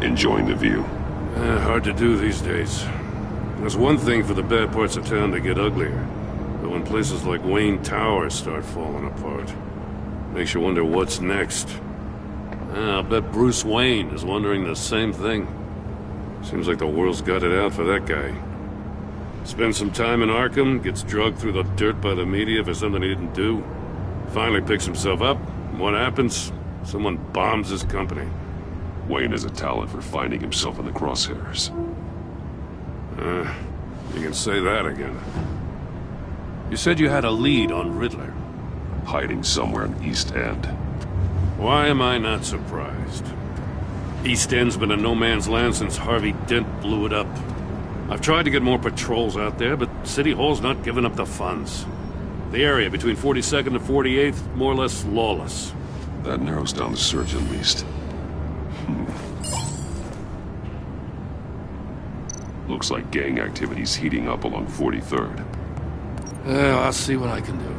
Enjoying the view? Hard to do these days. There's one thing for the bad parts of town to get uglier. But when places like Wayne Tower start falling apart, makes you wonder what's next. I'll bet Bruce Wayne is wondering the same thing. Seems like the world's got it out for that guy. Spends some time in Arkham, gets drugged through the dirt by the media for something he didn't do. Finally picks himself up, and what happens? Someone bombs his company. Wayne has a talent for finding himself in the crosshairs. You can say that again. You said you had a lead on Riddler. Hiding somewhere in East End. Why am I not surprised? East End's been a no-man's land since Harvey Dent blew it up. I've tried to get more patrols out there, but City Hall's not giving up the funds. The area between 42nd and 48th, more or less lawless. That narrows down the search at least. Looks like gang activity's heating up along 43rd. I'll see what I can do.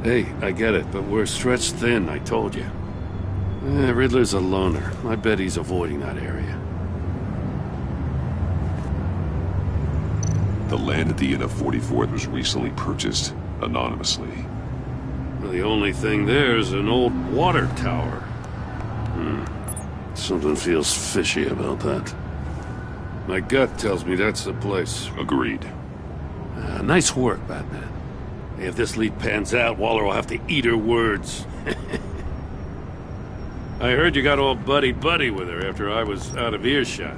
Hey, I get it, but we're stretched thin, I told you. Riddler's a loner. I bet he's avoiding that area. The land at the end of 44th was recently purchased, anonymously. Well, the only thing there is an old water tower. Something feels fishy about that. My gut tells me that's the place. Agreed. Nice work, Batman. If this lead pans out, Waller will have to eat her words. I heard you got all buddy-buddy with her after I was out of earshot.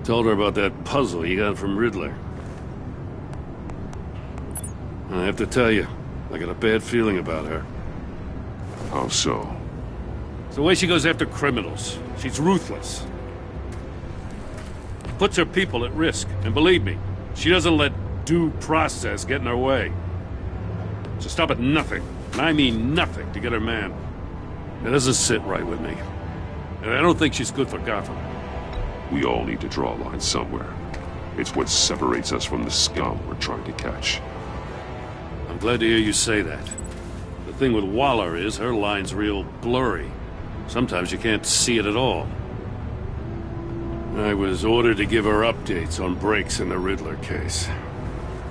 Told her about that puzzle you got from Riddler. I have to tell you, I got a bad feeling about her. How so? It's the way she goes after criminals. She's ruthless. Puts her people at risk, and believe me, she doesn't let due process get in her way. She'll stop at nothing, and I mean nothing, to get her man. It doesn't sit right with me. And I don't think she's good for Gotham. We all need to draw a line somewhere. It's what separates us from the scum we're trying to catch. I'm glad to hear you say that. The thing with Waller is her line's real blurry. Sometimes you can't see it at all. I was ordered to give her updates on breaks in the Riddler case.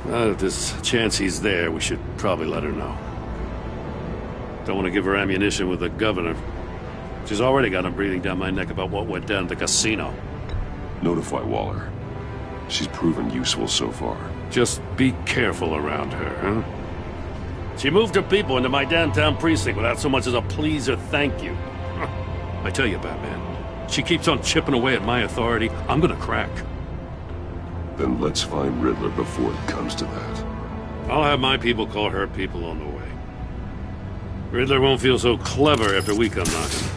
If there's a chance he's there, we should probably let her know. Don't want to give her ammunition with the governor. She's already got him breathing down my neck about what went down at the casino. Notify Waller. She's proven useful so far. Just be careful around her, huh? She moved her people into my downtown precinct without so much as a please or thank you. I tell you, Batman, she keeps on chipping away at my authority, I'm gonna crack. Then let's find Riddler before it comes to that. I'll have my people call her people on the way. Riddler won't feel so clever after we come knocking.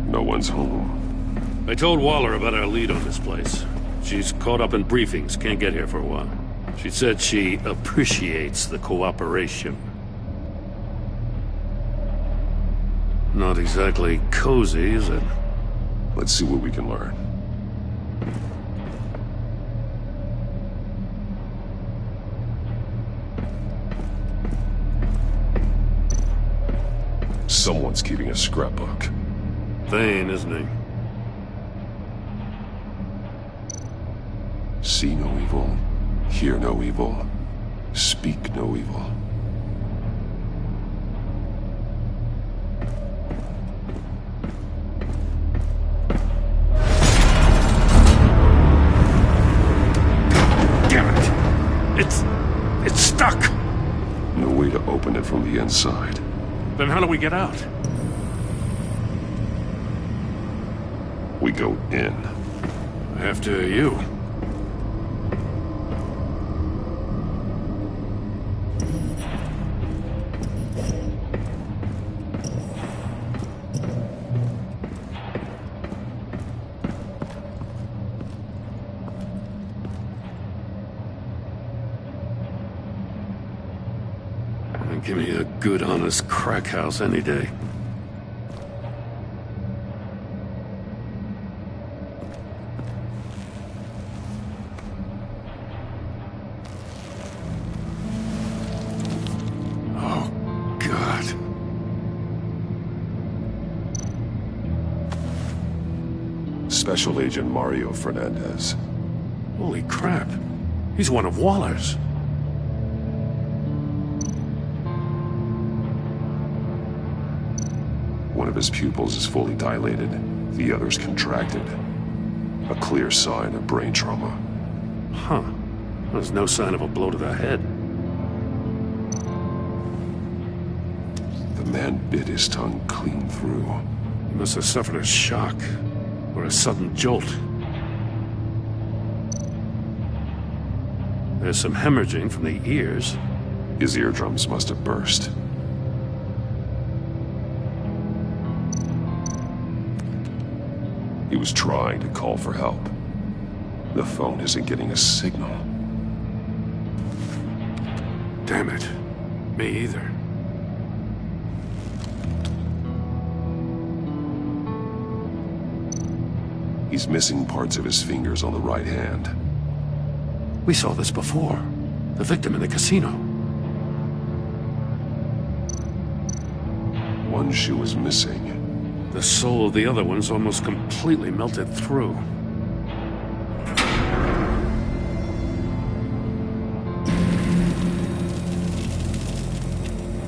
No one's home. I told Waller about our lead on this place. She's caught up in briefings, can't get here for a while. She said she appreciates the cooperation. Not exactly cozy, is it? Let's see what we can learn. Someone's keeping a scrapbook. Vain, isn't he? See no evil, hear no evil, speak no evil. Damn it! It's stuck! No way to open it from the inside. Then how do we get out? We go in. After you. Give me a good, honest crack house any day. Oh, God. Special Agent Mario Fernandez. Holy crap. He's one of Waller's. One of his pupils is fully dilated, the other's contracted. A clear sign of brain trauma. Huh. There's no sign of a blow to the head. The man bit his tongue clean through. He must have suffered a shock, or a sudden jolt. There's some hemorrhaging from the ears. His eardrums must have burst. He was trying to call for help. The phone isn't getting a signal. Damn it. Me either. He's missing parts of his fingers on the right hand. We saw this before. The victim in the casino. One shoe is missing. The sole of the other one's almost completely melted through.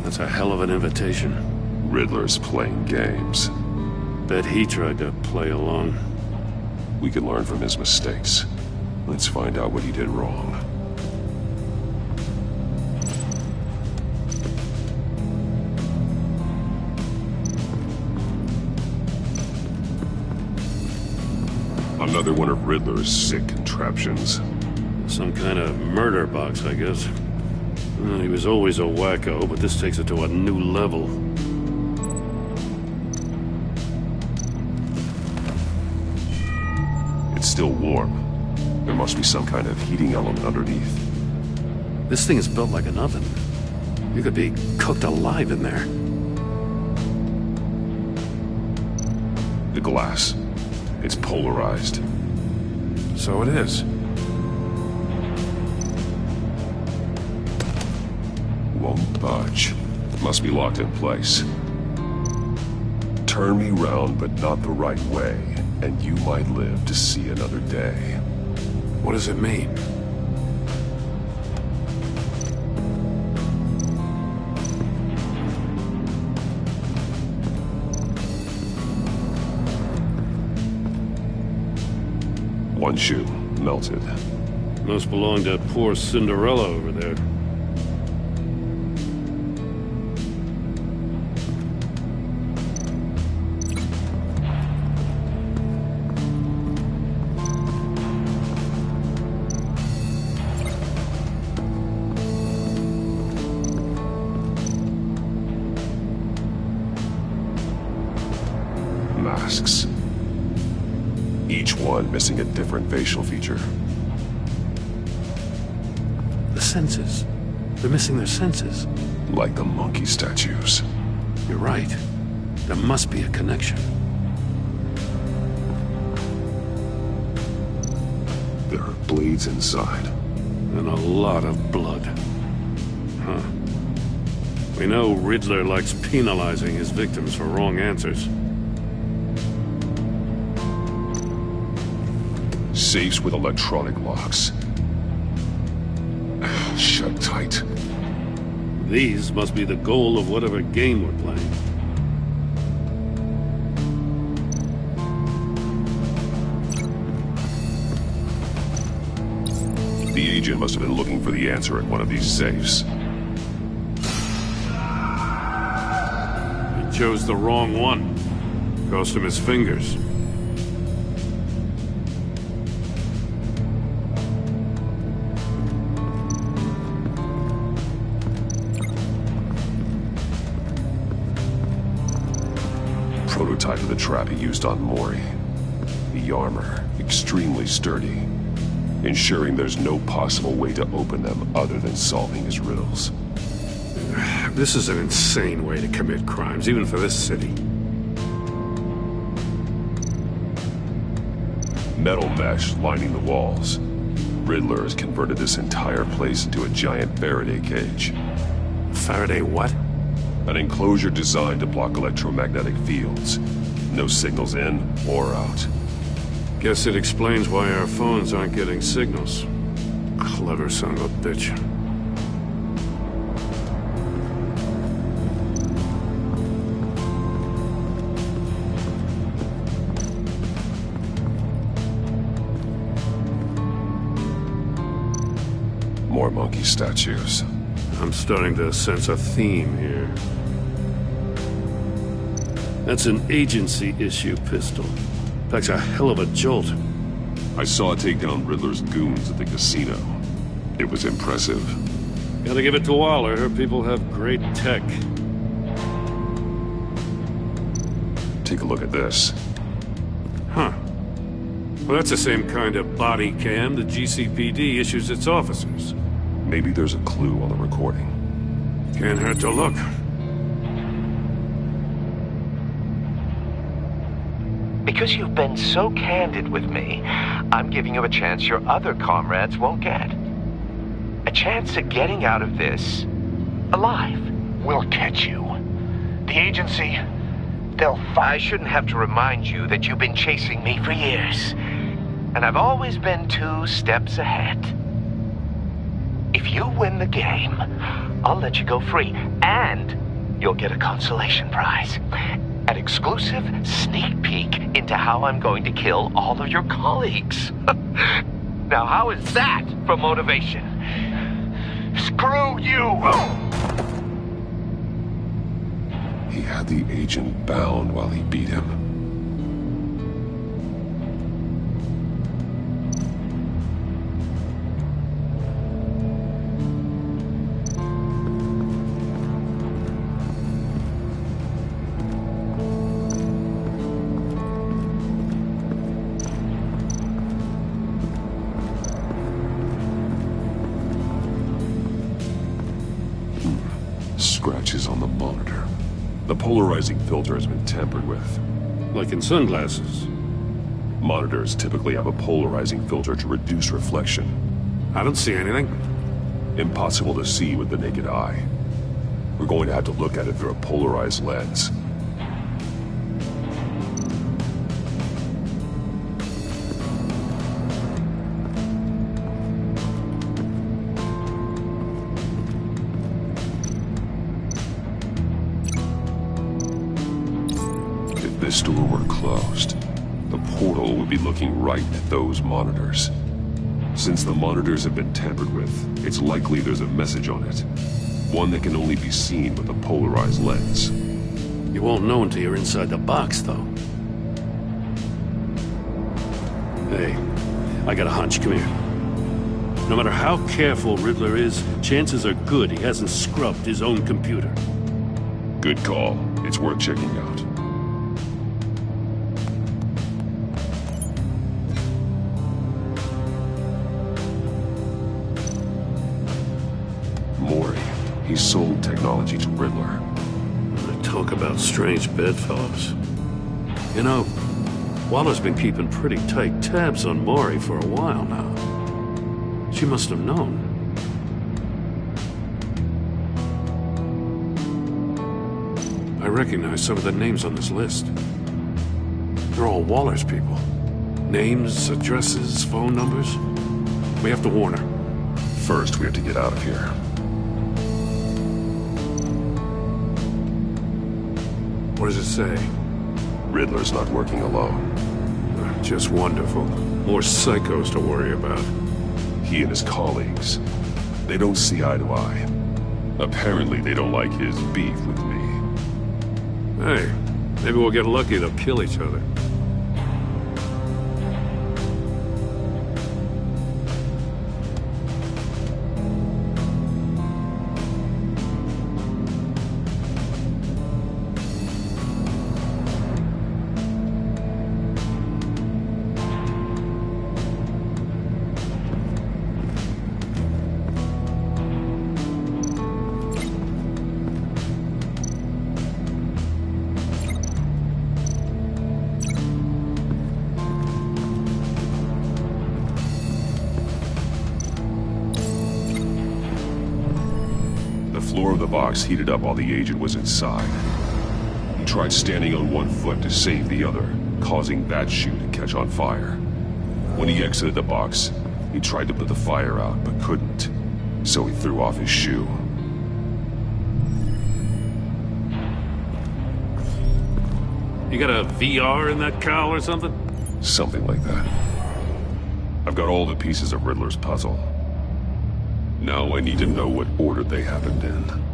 That's a hell of an invitation. Riddler's playing games. Bet he tried to play along. We can learn from his mistakes. Let's find out what he did wrong. Another one of Riddler's sick contraptions. Some kind of murder box, I guess. Well, he was always a wacko, but this takes it to a new level. It's still warm. There must be some kind of heating element underneath. This thing is built like an oven. You could be cooked alive in there. The glass. It's polarized. So it is. Won't budge. Must be locked in place. Turn me round, but not the right way, and you might live to see another day. What does it mean? One shoe, melted. Must belong to poor Cinderella over there. Masks. Each one missing a different facial feature. The senses. They're missing their senses. Like the monkey statues. You're right. There must be a connection. There are blades inside. And a lot of blood. Huh. We know Riddler likes penalizing his victims for wrong answers. Safes with electronic locks. Shut tight. These must be the goal of whatever game we're playing. The agent must have been looking for the answer in one of these safes. He chose the wrong one. Cost him his fingers. Prototype of the trap he used on Mori. The armor, extremely sturdy, ensuring there's no possible way to open them other than solving his riddles. This is an insane way to commit crimes, even for this city. Metal mesh lining the walls. Riddler has converted this entire place into a giant Faraday cage. Faraday what? An enclosure designed to block electromagnetic fields. No signals in or out. Guess it explains why our phones aren't getting signals. Clever son of a bitch. More monkey statues. I'm starting to sense a theme here. That's an agency issue pistol. Packs a hell of a jolt. I saw it take down Riddler's goons at the casino. It was impressive. Gotta give it to Waller. Her people have great tech. Take a look at this. Huh. Well, that's the same kind of body cam the GCPD issues its officers. Maybe there's a clue on the recording. Can't hurt to look. Because you've been so candid with me, I'm giving you a chance your other comrades won't get. A chance at getting out of this alive. We'll catch you. The agency, they'll I shouldn't have to remind you that you've been chasing me for years. And I've always been 2 steps ahead. If you win the game, I'll let you go free. And you'll get a consolation prize. An exclusive sneak peek into how I'm going to kill all of your colleagues. Now, how is that for motivation? screw you! He had the agent bound while he beat him. Scratches on the monitor. The polarizing filter has been tampered with. Like in sunglasses. Monitors typically have a polarizing filter to reduce reflection. I don't see anything. Impossible to see with the naked eye. We're going to have to look at it through a polarized lens. If this door were closed, the portal would be looking right at those monitors. Since the monitors have been tampered with, it's likely there's a message on it. One that can only be seen with a polarized lens. You won't know until you're inside the box, though. Hey, I got a hunch. Come here. No matter how careful Riddler is, chances are good he hasn't scrubbed his own computer. Good call. It's worth checking out. Mori. He sold technology to Riddler. Talk about strange bedfellows. You know, Waller's been keeping pretty tight tabs on Mori for a while now. She must have known. I recognize some of the names on this list. They're all Waller's people. Names, addresses, phone numbers. We have to warn her. First, we have to get out of here. What does it say? Riddler's not working alone. Just wonderful. More psychos to worry about. He and his colleagues, they don't see eye to eye. Apparently, they don't like his beef with me. Hey, maybe we'll get lucky they'll kill each other. of the box heated up while the agent was inside. He tried standing on one foot to save the other, causing that shoe to catch on fire. When he exited the box, he tried to put the fire out, but couldn't, so he threw off his shoe. You got a VR in that cowl or something? Something like that. I've got all the pieces of Riddler's puzzle. Now I need to know what order they happened in.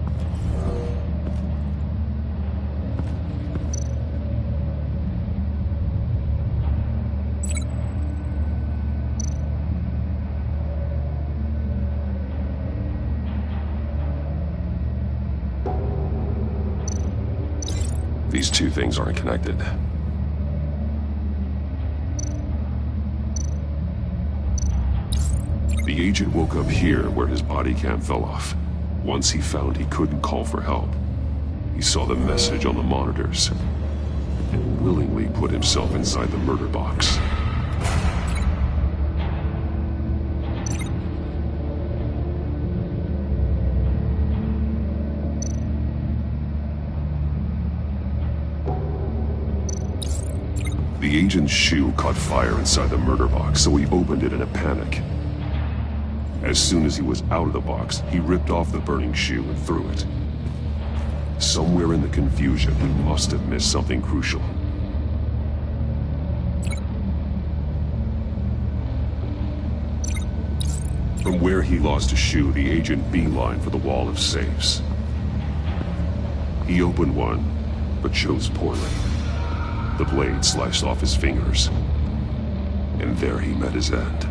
These two things aren't connected. The agent woke up here where his body cam fell off. Once he found he couldn't call for help, he saw the message on the monitors and willingly put himself inside the murder box. The agent's shoe caught fire inside the murder box, so he opened it in a panic. As soon as he was out of the box, he ripped off the burning shoe and threw it. Somewhere in the confusion, he must have missed something crucial. From where he lost a shoe, the agent beelined for the wall of safes. He opened one, but chose poorly. The blade sliced off his fingers, and there he met his end.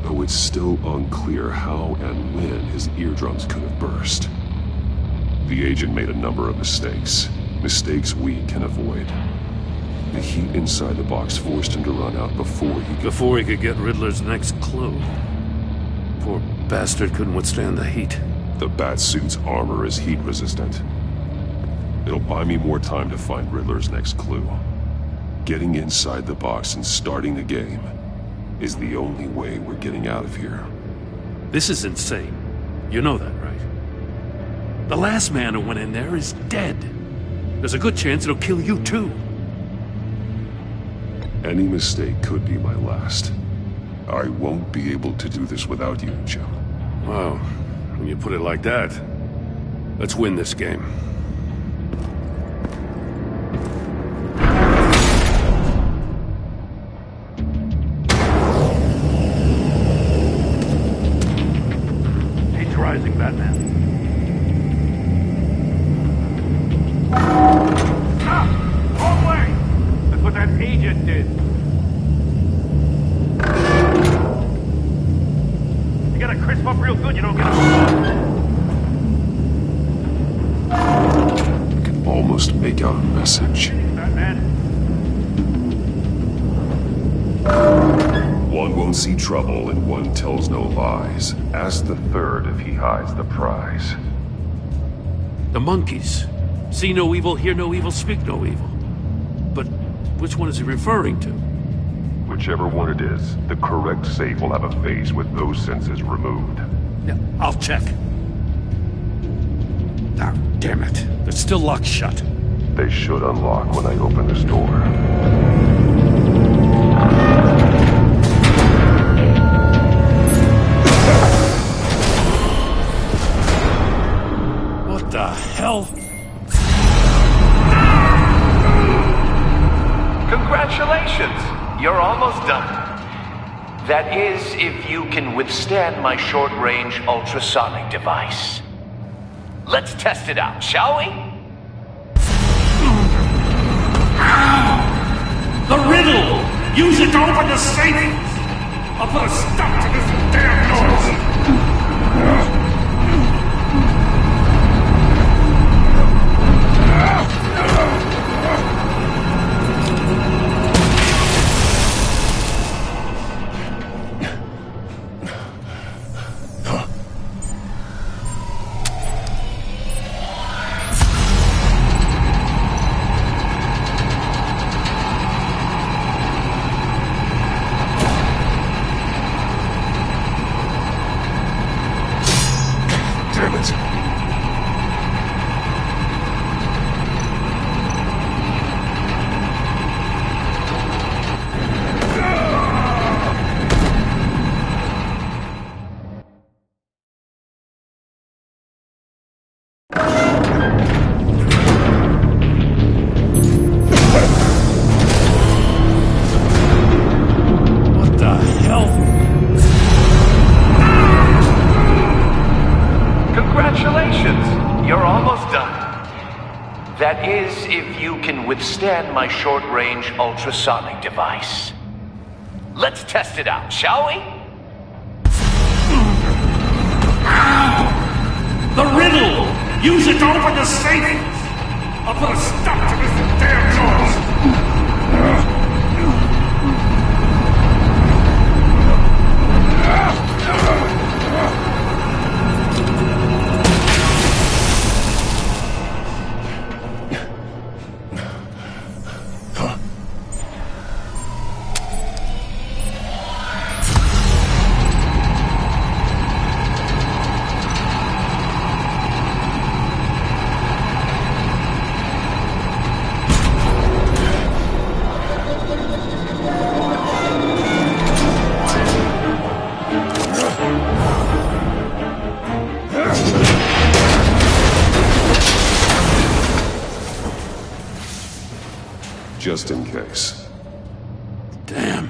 Though it's still unclear how and when his eardrums could have burst. The agent made a number of mistakes. Mistakes we can avoid. The heat inside the box forced him to run out before he could get Riddler's next clue. Poor bastard couldn't withstand the heat. The Batsuit's armor is heat resistant. It'll buy me more time to find Riddler's next clue. Getting inside the box and starting the game is the only way we're getting out of here. This is insane. You know that, right? The last man who went in there is dead. There's a good chance it'll kill you too. Any mistake could be my last. I won't be able to do this without you, Jim. Wow, when you put it like that, let's win this game. Batman. Wrong way! That's what that agent did. You gotta crisp up real good, you don't get I can almost make out a message. Batman. One won't see trouble and one tells no lies. Ask the third if he hides the prize. The monkeys. See no evil, hear no evil, speak no evil. But which one is he referring to? Whichever one it is, the correct safe will have a face with those senses removed. Yeah, I'll check. Ah, damn it. They're still locked shut. They should unlock when I open this door. What the hell? Congratulations! You're almost done. That is, if you can withstand my short-range ultrasonic device. Let's test it out, shall we? The riddle! Use it to open the safe! I'll put a stop to this damn noise! can withstand my short-range ultrasonic device. Let's test it out, shall we? The riddle! Use it to open the safe! I'll put a stop to this damn noise! Just in case. Damn.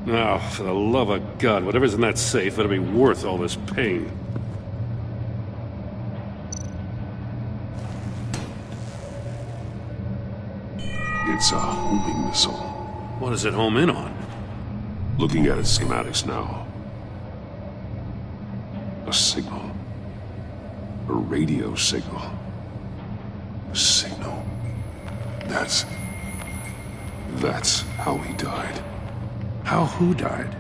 Now, for the love of God, whatever's in that safe better be worth all this pain. It's a homing missile. What does it home in on? Looking at its schematics now. A signal. A radio signal. A signal. That's how he died. How who died?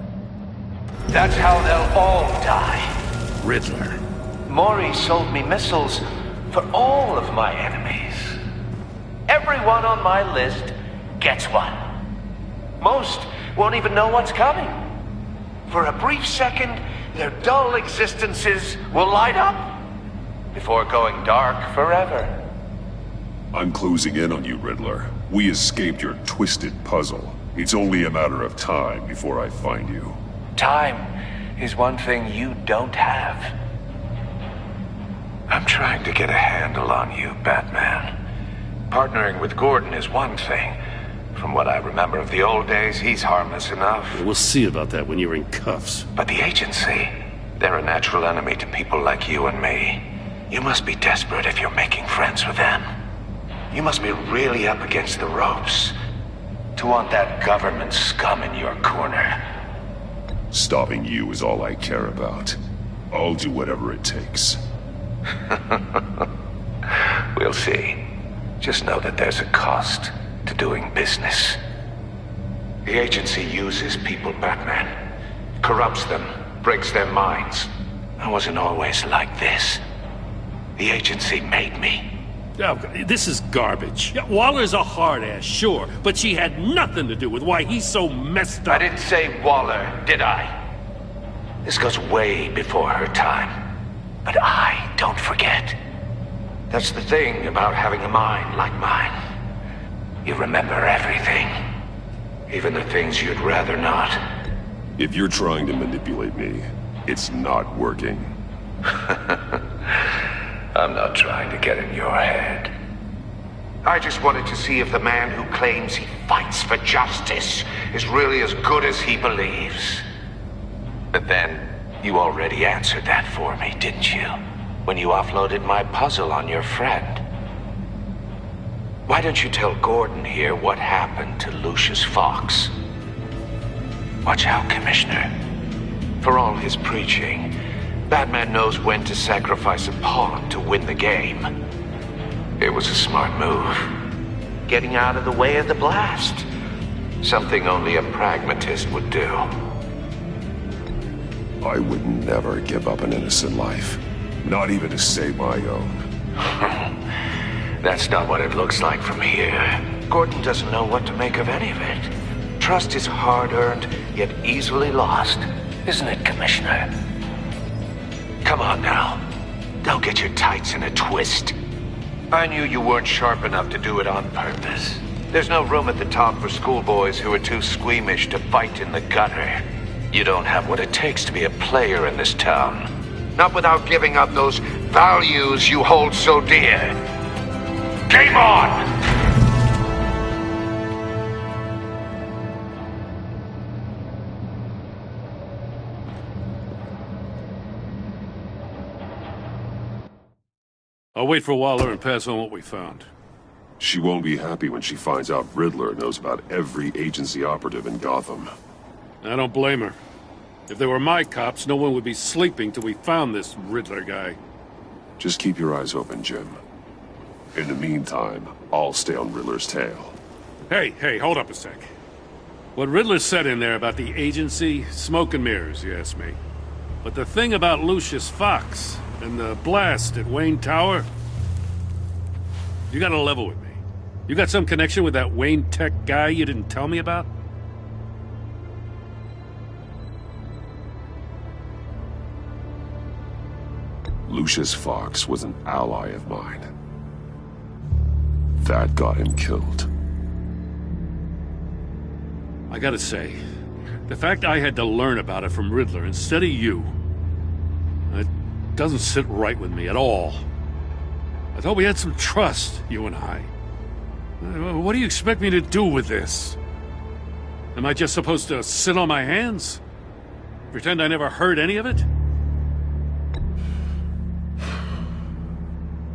That's how they'll all die. Riddler. Maury sold me missiles for all of my enemies. Everyone on my list gets one. Most won't even know what's coming. For a brief second, their dull existences will light up before going dark forever. I'm closing in on you, Riddler. We escaped your twisted puzzle. It's only a matter of time before I find you. Time is one thing you don't have. I'm trying to get a handle on you, Batman. Partnering with Gordon is one thing. From what I remember of the old days, he's harmless enough. We'll see about that when you're in cuffs. But the agency, they're a natural enemy to people like you and me. You must be desperate if you're making friends with them. You must be really up against the ropes to want that government scum in your corner. Stopping you is all I care about. I'll do whatever it takes. We'll see. Just know that there's a cost to doing business. The agency uses people, Batman. Corrupts them, breaks their minds. I wasn't always like this. The agency made me. Oh, this is garbage. Yeah, Waller's a hard-ass, sure, but she had nothing to do with why he's so messed up. I didn't say Waller, did I? This goes way before her time. But I don't forget. That's the thing about having a mind like mine. You remember everything. Even the things you'd rather not. If you're trying to manipulate me, it's not working. I'm not trying to get in your head. I just wanted to see if the man who claims he fights for justice is really as good as he believes. But then, you already answered that for me, didn't you? When you offloaded my puzzle on your friend. Why don't you tell Gordon here what happened to Lucius Fox? Watch out, Commissioner. For all his preaching, Batman knows when to sacrifice a pawn to win the game. It was a smart move. Getting out of the way of the blast. Something only a pragmatist would do. I would never give up an innocent life. Not even to save my own. That's not what it looks like from here. Gordon doesn't know what to make of any of it. Trust is hard-earned, yet easily lost. Isn't it, Commissioner? Come on now. Don't get your tights in a twist. I knew you weren't sharp enough to do it on purpose. There's no room at the top for schoolboys who are too squeamish to fight in the gutter. You don't have what it takes to be a player in this town. Not without giving up those values you hold so dear. Game on! I'll wait for Waller and pass on what we found. She won't be happy when she finds out Riddler knows about every agency operative in Gotham. I don't blame her. If they were my cops, no one would be sleeping till we found this Riddler guy. Just keep your eyes open, Jim. In the meantime, I'll stay on Riddler's tail. Hey, hold up a sec. What Riddler said in there about the agency, smoke and mirrors, you ask me. But the thing about Lucius Fox and the blast at Wayne Tower, you gotta level with me. You got some connection with that Wayne Tech guy you didn't tell me about? Lucius Fox was an ally of mine. That got him killed. I gotta say, the fact I had to learn about it from Riddler instead of you, it doesn't sit right with me at all. I thought we had some trust, you and I. What do you expect me to do with this? Am I just supposed to sit on my hands? Pretend I never heard any of it?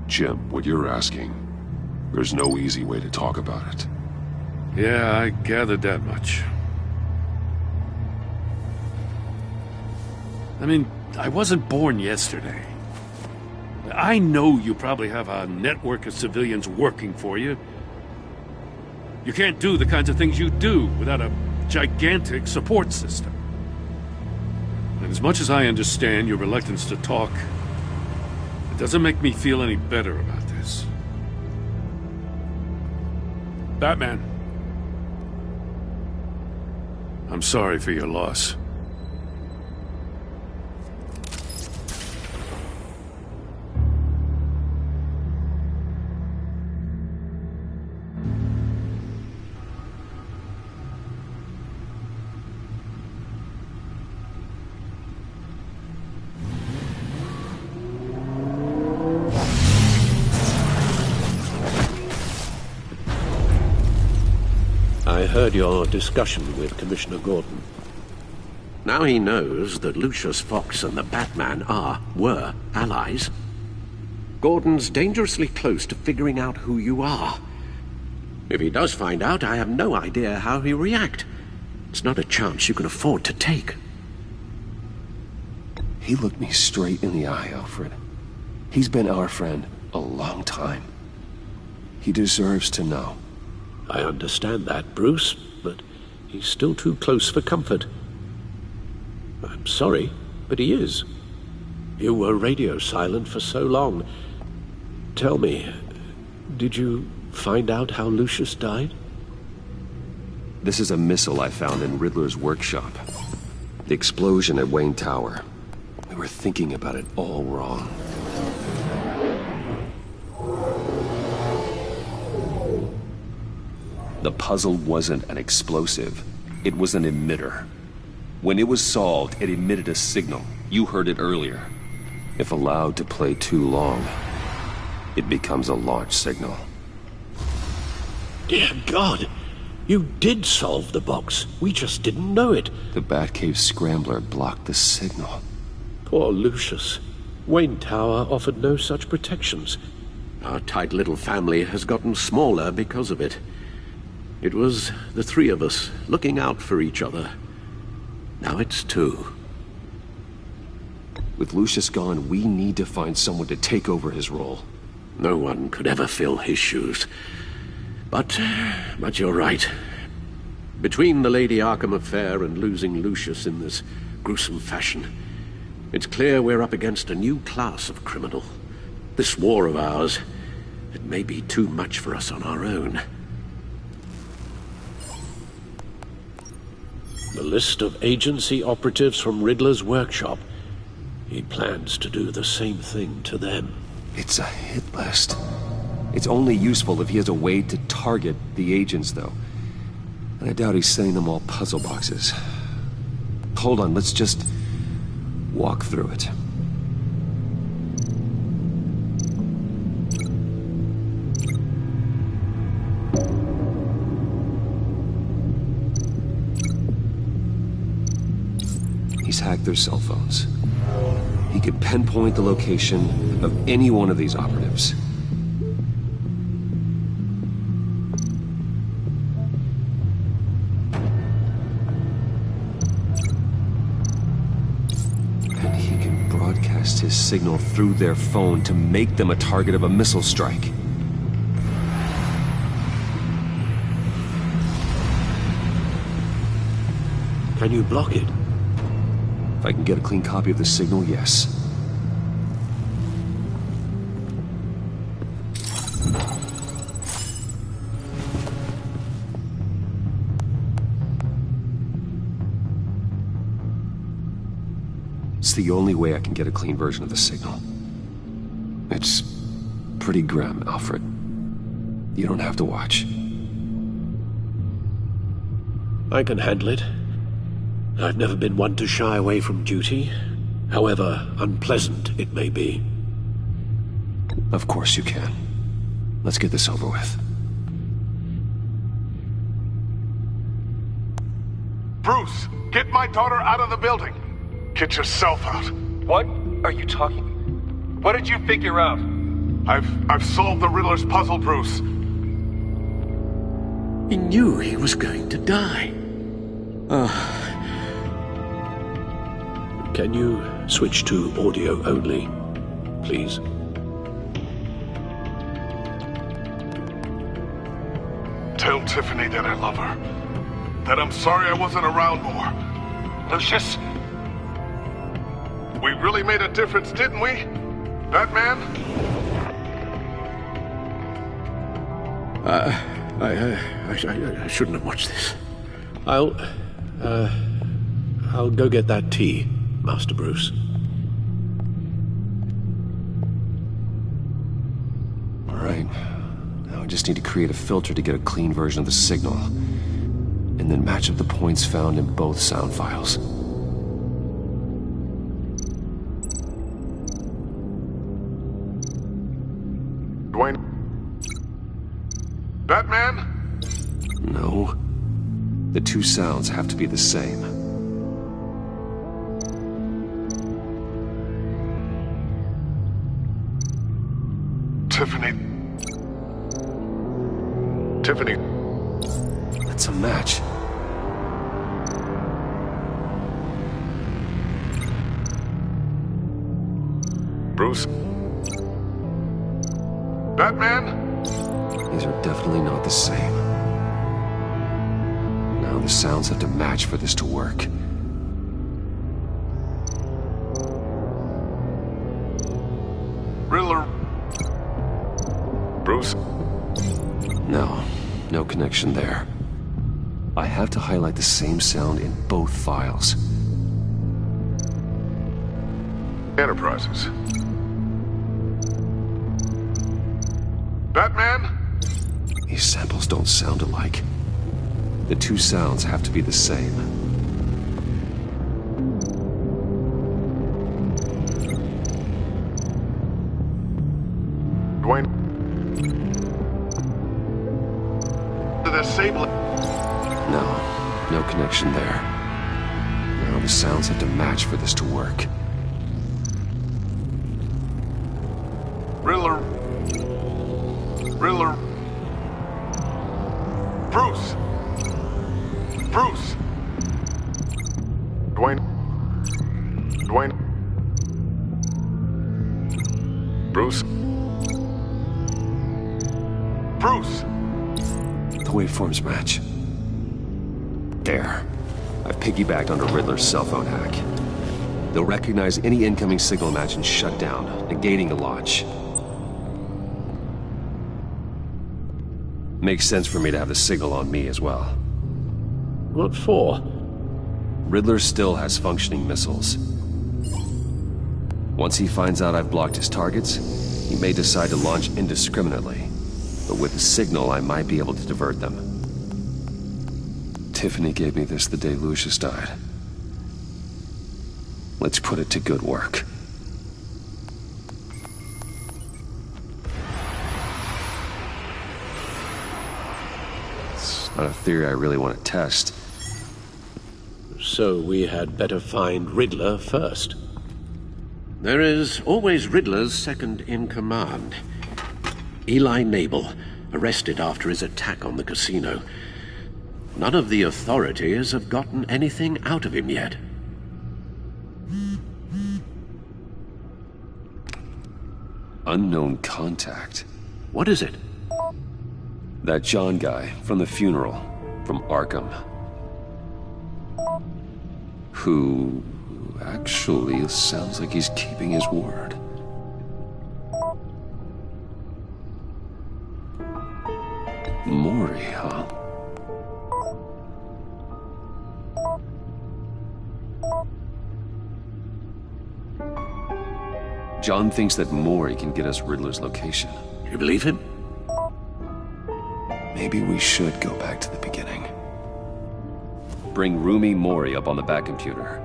Jim, what you're asking, there's no easy way to talk about it. Yeah, I gathered that much. I mean, I wasn't born yesterday. I know you probably have a network of civilians working for you. You can't do the kinds of things you do without a gigantic support system. And as much as I understand your reluctance to talk, it doesn't make me feel any better about this. Batman, I'm sorry for your loss. I heard your discussion with Commissioner Gordon. Now he knows that Lucius Fox and the Batman were allies. Gordon's dangerously close to figuring out who you are. If he does find out, I have no idea how he'll react. It's not a chance you can afford to take. He looked me straight in the eye, Alfred. He's been our friend a long time. He deserves to know. I understand that, Bruce, but he's still too close for comfort. I'm sorry, but he is. You were radio silent for so long. Tell me, did you find out how Lucius died? This is a missile I found in Riddler's workshop. The explosion at Wayne Tower. We were thinking about it all wrong. The puzzle wasn't an explosive. It was an emitter. When it was solved, it emitted a signal. You heard it earlier. If allowed to play too long, it becomes a launch signal. Dear God! You did solve the box. We just didn't know it. The Batcave scrambler blocked the signal. Poor Lucius. Wayne Tower offered no such protections. Our tight little family has gotten smaller because of it. It was the three of us looking out for each other. Now it's two. With Lucius gone, we need to find someone to take over his role. No one could ever fill his shoes. But you're right. Between the Lady Arkham affair and losing Lucius in this gruesome fashion, it's clear we're up against a new class of criminal. This war of ours, it may be too much for us on our own. The list of agency operatives from Riddler's workshop. He plans to do the same thing to them. It's a hit list. It's only useful if he has a way to target the agents, though. And I doubt he's sending them all puzzle boxes. Hold on, let's just walk through it. He's hacked their cell phones. He could pinpoint the location of any one of these operatives. his signal through their phone to make them a target of a missile strike. Can you block it? If I can get a clean copy of the signal, yes. It's the only way I can get a clean version of the signal. It's pretty grim, Alfred. You don't have to watch. I can handle it. I've never been one to shy away from duty, however unpleasant it may be. Of course you can. Let's get this over with. Bruce, get my daughter out of the building. Get yourself out. What are you talking? What did you figure out? I've solved the Riddler's puzzle, Bruce. He knew he was going to die. Can you switch to audio only, please? Tell Tiffany that I love her. That I'm sorry I wasn't around more. Lucius? We really made a difference, didn't we? Batman? I shouldn't have watched this. I'll go get that tea, Master Bruce. All right. Now I just need to create a filter to get a clean version of the signal, and then match up the points found in both sound files. Dwayne? Batman? No. The two sounds have to be the same. Tiffany. Tiffany. That's a match. Bruce? Batman? These are definitely not the same. Now the sounds have to match for this to work. Riddler. Bruce? No, no connection there. I have to highlight the same sound in both files. Enterprises. Batman? These samples don't sound alike. The two sounds have to be the same. Dwayne? The disable. No, no connection there. Now the sounds have to match for this to work. Riddler. Riddler. Bruce. Bruce. Dwayne. Dwayne. Bruce. Bruce. The waveforms match. There. I've piggybacked onto Riddler's cell phone hack. They'll recognize any incoming signal match and shut down, negating the launch. Makes sense for me to have the signal on me as well. What for? Riddler still has functioning missiles. Once he finds out I've blocked his targets, he may decide to launch indiscriminately. But with the signal, I might be able to divert them. Tiffany gave me this the day Lucius died. Let's put it to good work. It's not a theory I really want to test. So we had better find Riddler first. There is always Riddler's second-in-command. Eli Nabel, arrested after his attack on the casino. None of the authorities have gotten anything out of him yet. Unknown contact. What is it? That John guy from the funeral, from Arkham. Who actually sounds like he's keeping his word. Mori, huh? John thinks that Mori can get us Riddler's location. You believe him? Maybe we should go back to the beginning. Bring Rumi Mori up on the back computer.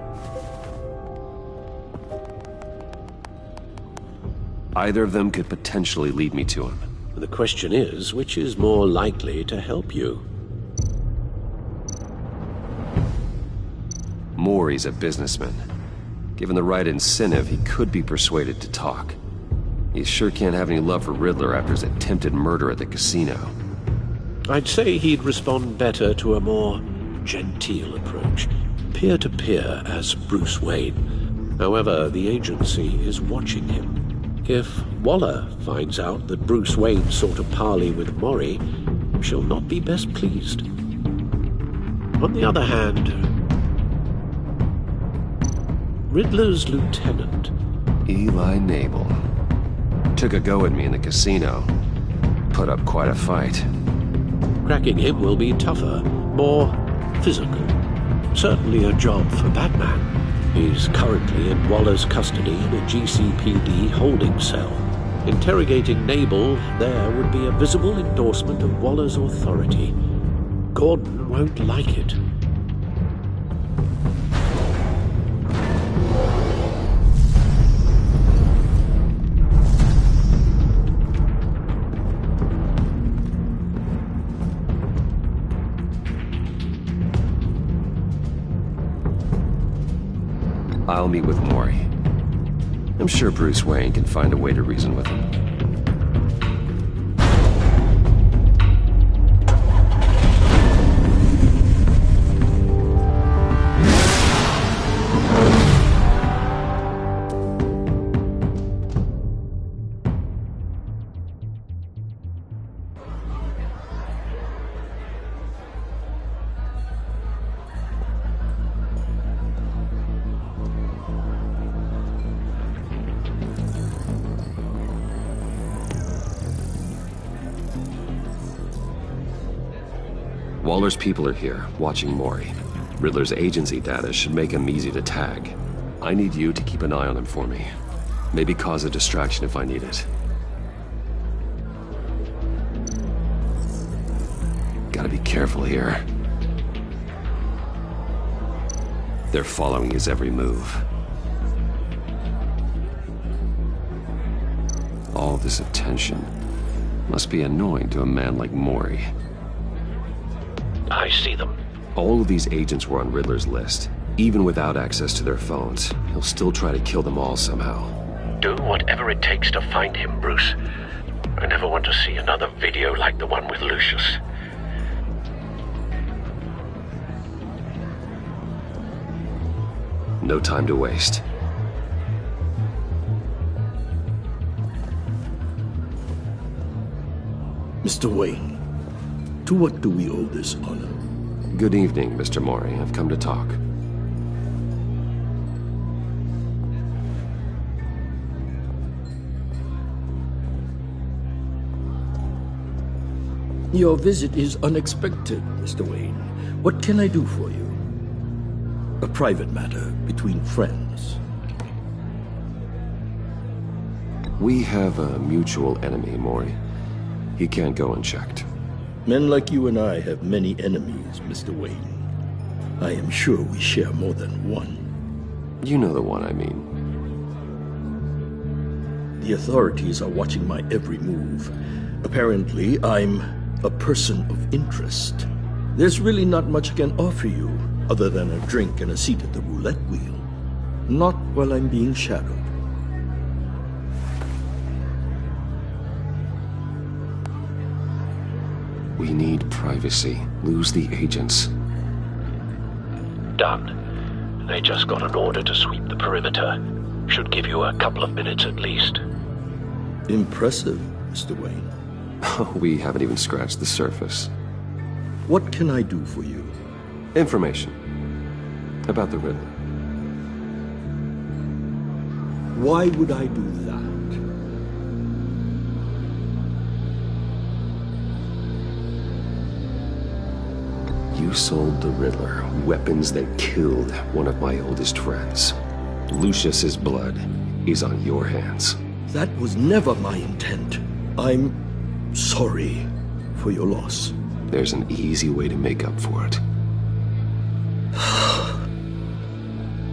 Either of them could potentially lead me to him. The question is, which is more likely to help you? Mori's a businessman. Given the right incentive, he could be persuaded to talk. He sure can't have any love for Riddler after his attempted murder at the casino. I'd say he'd respond better to a more genteel approach, peer-to-peer as Bruce Wayne. However, the agency is watching him. If Waller finds out that Bruce Wayne sought a parley with Mori, she'll not be best pleased. On the other hand, Riddler's lieutenant, Eli Nabel, took a go at me in the casino. Put up quite a fight. cracking him will be tougher, more physical. Certainly a job for Batman. He's currently in Waller's custody in a GCPD holding cell. Interrogating Nabel there would be a visible endorsement of Waller's authority. Gordon won't like it. I'll meet with Mori. I'm sure Bruce Wayne can find a way to reason with him. Waller's people are here, watching Mori. Riddler's agency data should make him easy to tag. I need you to keep an eye on him for me. Maybe cause a distraction if I need it. Gotta be careful here. They're following his every move. All this attention must be annoying to a man like Mori. I see them. All of these agents were on Riddler's list. Even without access to their phones, he'll still try to kill them all somehow. Do whatever it takes to find him, Bruce. I never want to see another video like the one with Lucius. No time to waste. Mr. Wayne, to what do we owe this honor? Good evening, Mr. Mori. I've come to talk. Your visit is unexpected, Mr. Wayne. What can I do for you? A private matter between friends. We have a mutual enemy, Mori. He can't go unchecked. Men like you and I have many enemies, Mr. Wayne. I am sure we share more than one. You know the one I mean. The authorities are watching my every move. Apparently, I'm a person of interest. There's really not much I can offer you, other than a drink and a seat at the roulette wheel. Not while I'm being shadowed. We need privacy. Lose the agents. Done. They just got an order to sweep the perimeter. Should give you a couple of minutes at least. Impressive, Mr. Wayne. We haven't even scratched the surface. What can I do for you? Information. About the Riddler. Why would I do that? You sold the Riddler weapons that killed one of my oldest friends. Lucius's blood is on your hands. That was never my intent. I'm sorry for your loss. There's an easy way to make up for it.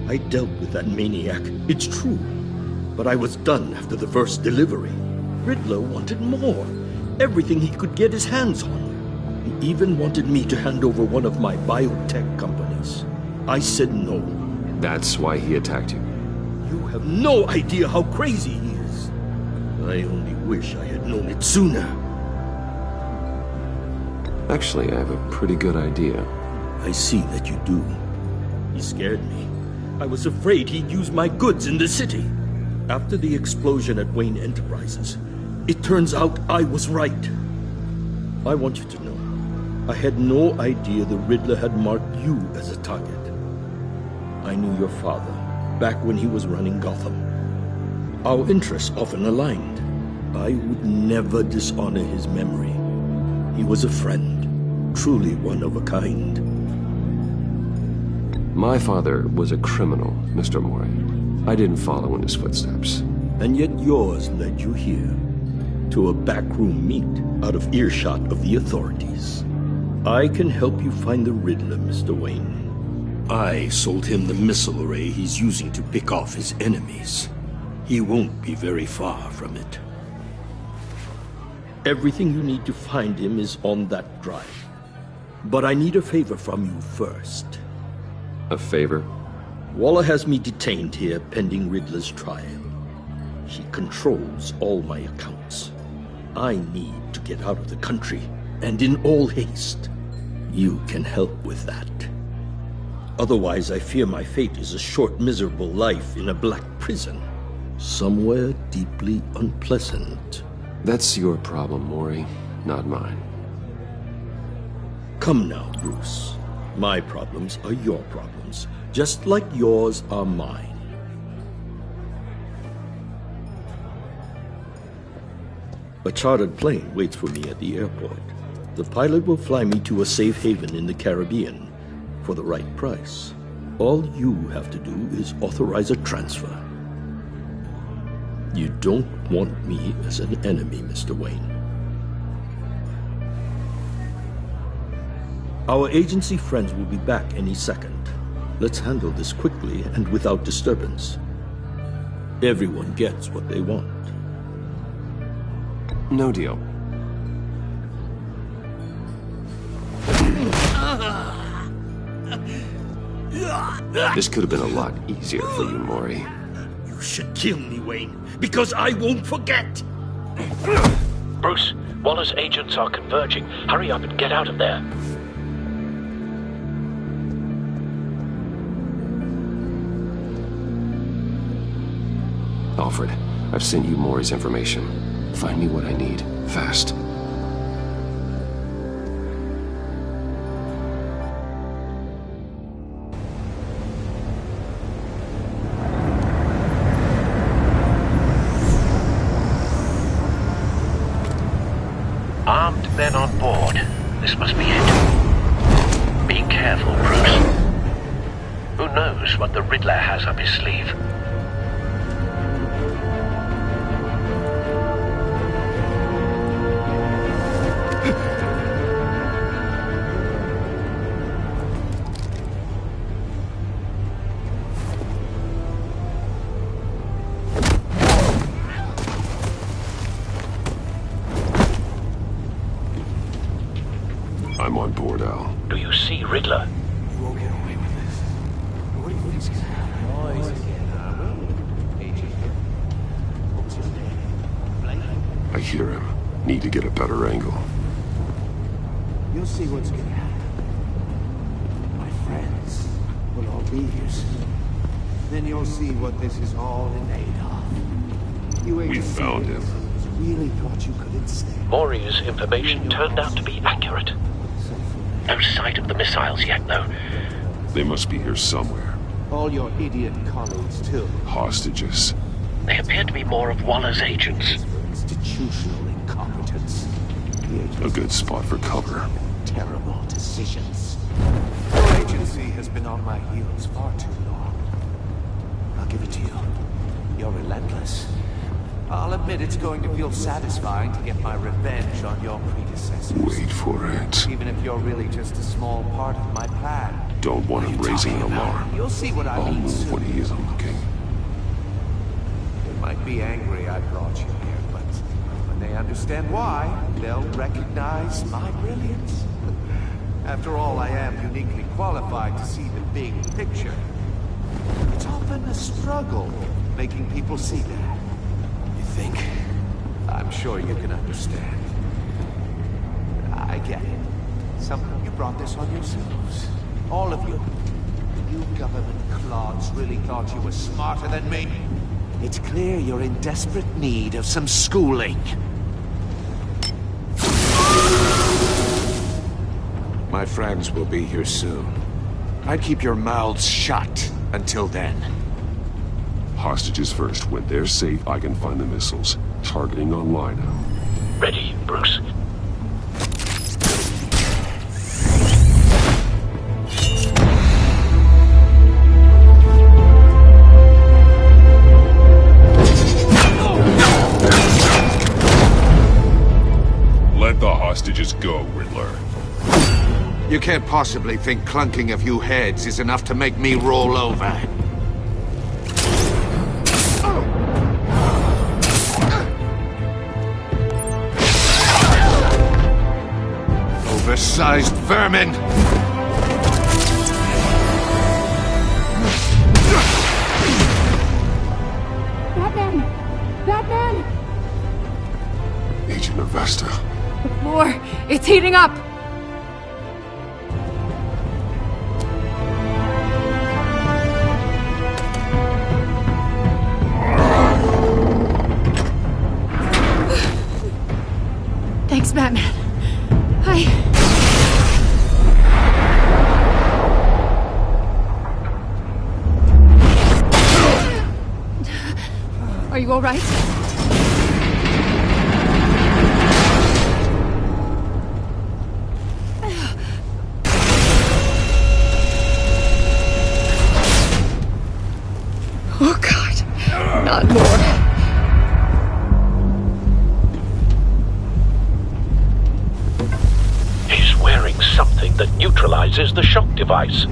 I dealt with that maniac, it's true. But I was done after the first delivery. Riddler wanted more. Everything he could get his hands on. He even wanted me to hand over one of my biotech companies. I said no. That's why he attacked you. You have no idea how crazy he is. I only wish I had known it sooner. Actually, I have a pretty good idea. I see that you do. He scared me. I was afraid he'd use my goods in the city. After the explosion at Wayne Enterprises, it turns out I was right. I want you to know, I had no idea the Riddler had marked you as a target. I knew your father back when he was running Gotham. Our interests often aligned. I would never dishonor his memory. He was a friend, truly one of a kind. My father was a criminal, Mr. Mori. I didn't follow in his footsteps. And yet yours led you here, to a backroom meet out of earshot of the authorities. I can help you find the Riddler, Mr. Wayne. I sold him the missile array he's using to pick off his enemies. He won't be very far from it. Everything you need to find him is on that drive. But I need a favor from you first. A favor? Waller has me detained here pending Riddler's trial. She controls all my accounts. I need to get out of the country, and in all haste. You can help with that. Otherwise, I fear my fate is a short, miserable life in a black prison. Somewhere deeply unpleasant. That's your problem, Mori, not mine. Come now, Bruce. My problems are your problems, just like yours are mine. A chartered plane waits for me at the airport. The pilot will fly me to a safe haven in the Caribbean for the right price. All you have to do is authorize a transfer. You don't want me as an enemy, Mr. Wayne. Our agency friends will be back any second. Let's handle this quickly and without disturbance. Everyone gets what they want. No deal. This could have been a lot easier for you, Mori. You should kill me, Wayne, because I won't forget! Bruce, Waller's agents are converging. Hurry up and get out of there. Alfred, I've sent you Mori's information. Find me what I need, fast. Armed men on board. This must be it. Be careful, Bruce. Who knows what the Riddler has up his sleeve? I'm on board, Al. Do you see Riddler? You won't get away with this. What do you think's gonna happen? I hear him. Need to get a better angle. You'll see what's gonna happen. My friends will all be here soon. Then you'll see what this is all in aid of. You ain't We just found seen him. this. really thought you could instead. Maury's information turned out to be accurate. No sight of the missiles yet, though. They must be here somewhere. All your idiot colleagues, too. Hostages. They appear to be more of Waller's agents. Institutional incompetence. A good spot for cover. Terrible decisions. Your agency has been on my heels far too long. I'll give it to you. You're relentless. I'll admit it's going to feel satisfying to get my revenge on your predecessors. Wait for it. Even if you're really just a small part of my plan. Don't want him raising an alarm. You'll see what I I'll mean move soon. when he isn't looking. They might be angry I brought you here, but when they understand why, they'll recognize my brilliance. After all, I am uniquely qualified to see the big picture. It's often a struggle making people see that. You think? I'm sure you can understand. I get it. You brought this on yourselves. All of you. You government clods really thought you were smarter than me. It's clear you're in desperate need of some schooling. My friends will be here soon. I'd keep your mouths shut until then. Hostages first. When they're safe, I can find the missiles. Targeting online now. Ready, Bruce. Let the hostages go, Riddler. You can't possibly think clunking a few heads is enough to make me roll over. Oversized vermin! Batman! Batman! Agent Avesta. The floor! It's heating up! Thanks, Batman. Are you all right? Oh, God. Not more. He's wearing something that neutralizes the shock device.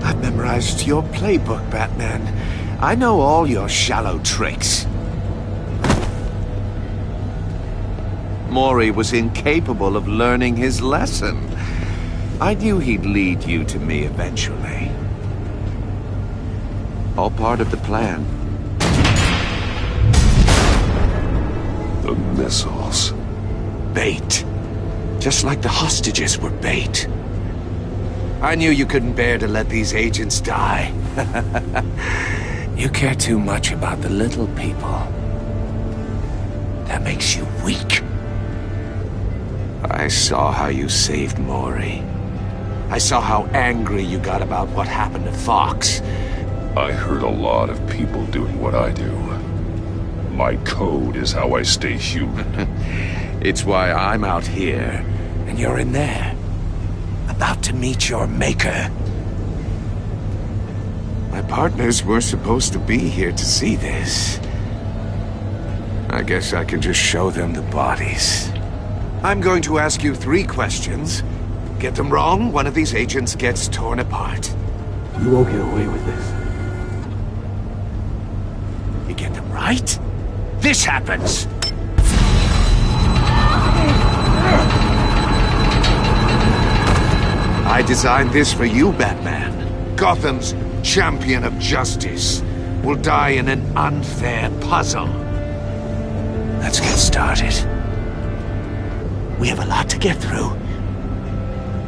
I've memorized your playbook, Batman. I know all your shallow tricks. Maury was incapable of learning his lesson. I knew he'd lead you to me eventually. All part of the plan. The missiles. Bait. Just like the hostages were bait. I knew you couldn't bear to let these agents die. You care too much about the little people. That makes you weak. I saw how you saved Maury. I saw how angry you got about what happened to Fox. I heard a lot of people doing what I do. My code is how I stay human. It's why I'm out here, and you're in there. About to meet your maker. My partners were supposed to be here to see this. I guess I can just show them the bodies. I'm going to ask you 3 questions. Get them wrong, one of these agents gets torn apart. You won't get away with this. You get them right, this happens! I designed this for you, Batman. Gotham's champion of justice will die in an unfair puzzle. Let's get started. We have a lot to get through.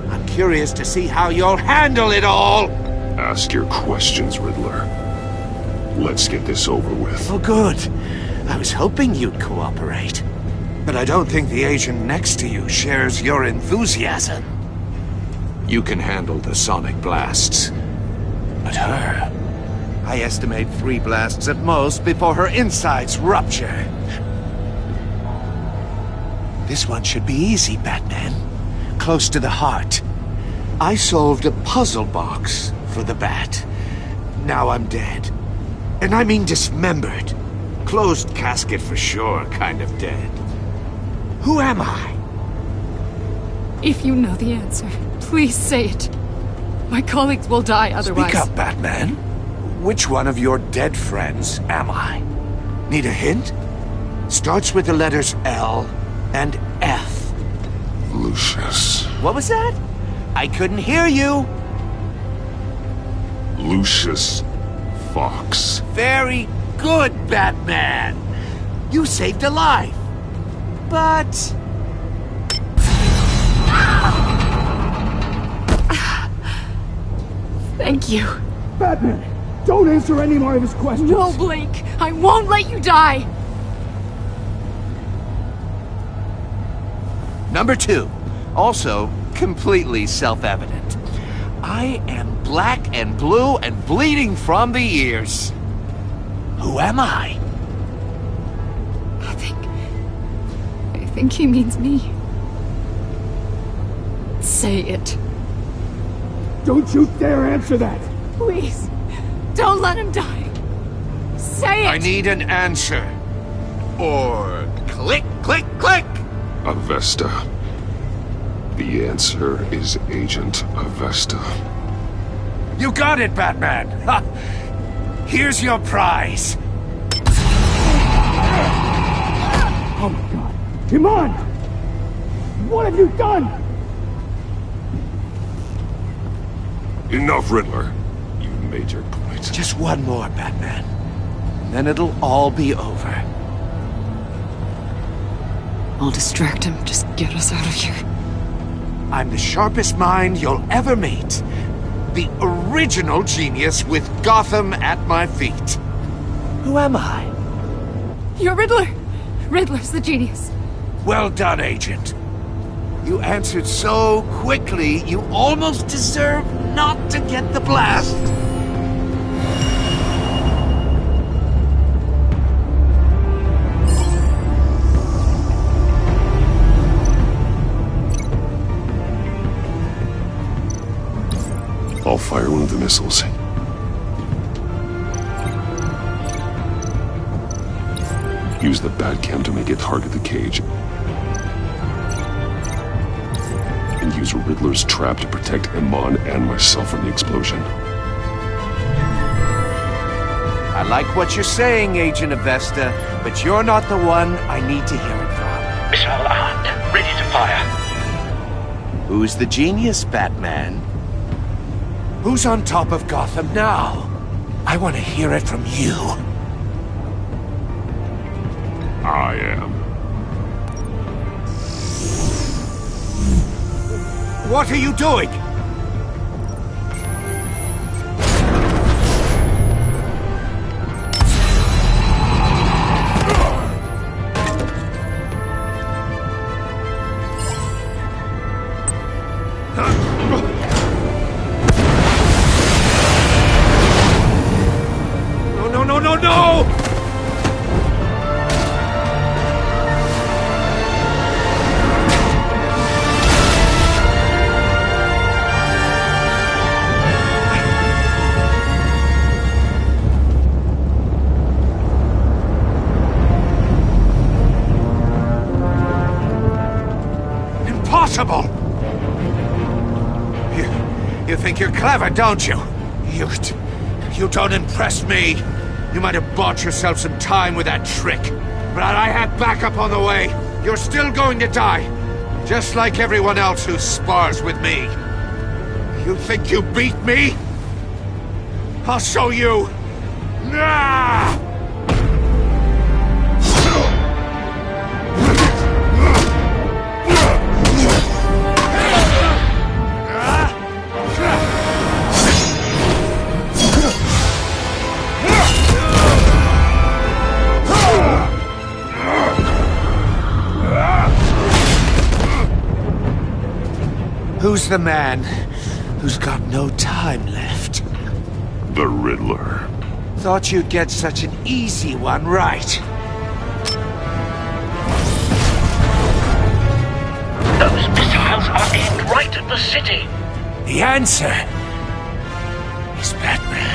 I'm curious to see how you'll handle it all! Ask your questions, Riddler. Let's get this over with. Oh, good. I was hoping you'd cooperate. But I don't think the agent next to you shares your enthusiasm. You can handle the sonic blasts. But her... I estimate 3 blasts at most before her insides rupture. This one should be easy, Batman. Close to the heart. I solved a puzzle box for the Bat. Now I'm dead. And I mean dismembered. Closed casket for sure, kind of dead. Who am I? If you know the answer, please say it. My colleagues will die otherwise. Speak up, Batman. Which one of your dead friends am I? Need a hint? Starts with the letters L and F. Lucius. What was that? I couldn't hear you. Lucius Fox. Very good, Batman. You saved a life. But... Thank you. Batman, don't answer any more of his questions. No, Blake. I won't let you die. Number 2. Also, completely self-evident. I am black and blue and bleeding from the ears. Who am I? I think he means me. Say it. Don't you dare answer that! Please, don't let him die. Say it! I need an answer. Or click, click, click! Avesta. The answer is Agent Avesta. You got it, Batman! Ha. Here's your prize. Oh my god. Iman! What have you done? Enough, Riddler. You made your point. Just one more, Batman. And then it'll all be over. I'll distract him. Just get us out of here. I'm the sharpest mind you'll ever meet. The original genius with Gotham at my feet. Who am I? You're Riddler. Riddler's the genius. Well done, Agent. You answered so quickly, you almost deserve not to get the blast. I'll fire one of the missiles. Use the Batcam to make it target the cage. And use Riddler's trap to protect Iman and myself from the explosion. I like what you're saying, Agent Avesta, but you're not the one I need to hear it from. Missile armed, ready to fire. Who's the genius, Batman? Who's on top of Gotham now? I want to hear it from you. I am. What are you doing? No! Impossible! You think you're clever, don't you? You don't impress me. You might have bought yourself some time with that trick, but I had backup on the way. You're still going to die, just like everyone else who spars with me. You think you beat me? I'll show you. Ah! Who's the man who's got no time left? The Riddler. Thought you'd get such an easy one right. Those missiles are aimed right at the city. The answer is Batman.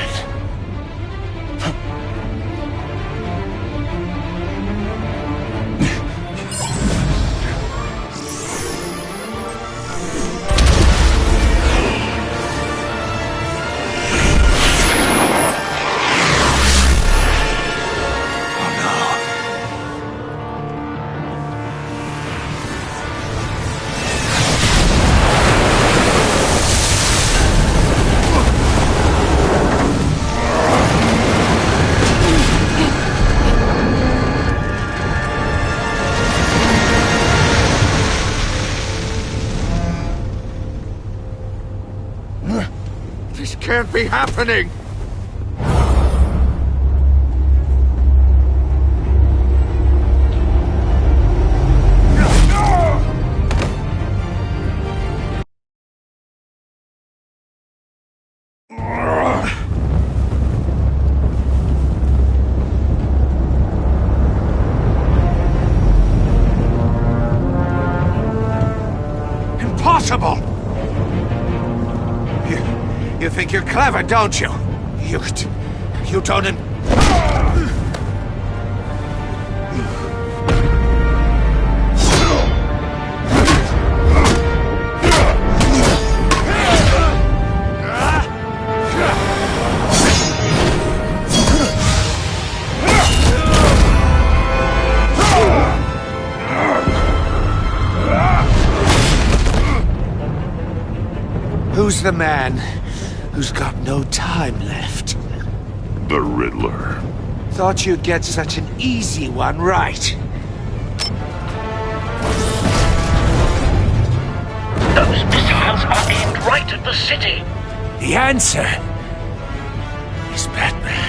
This can't be happening! Impossible! You think you're clever, don't you? You don't... Who's the man who's got no time left? The Riddler. Thought you'd get such an easy one right. Those missiles are aimed right at the city. The answer is Batman.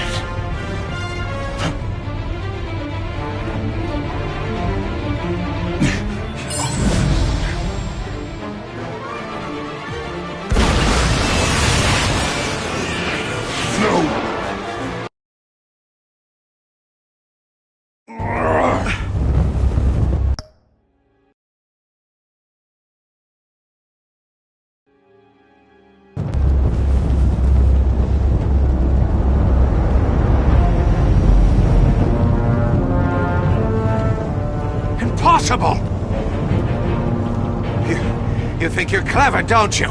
Impossible! You think you're clever, don't you?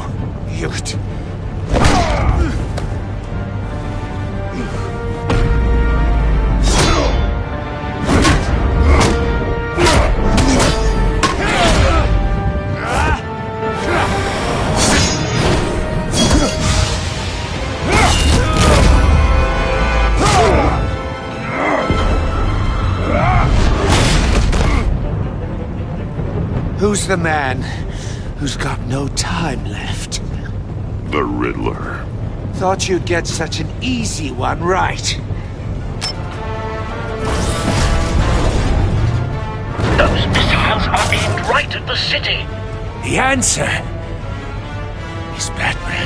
Who's the man who's got no time left? The Riddler. Thought you'd get such an easy one right. Those missiles are aimed right at the city. The answer is Batman.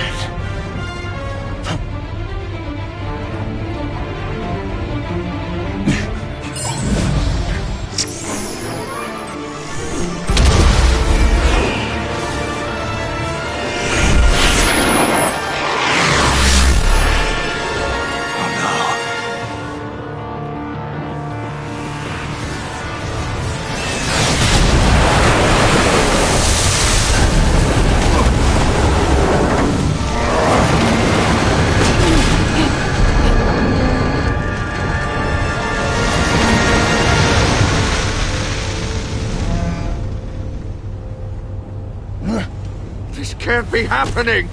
This can't be happening!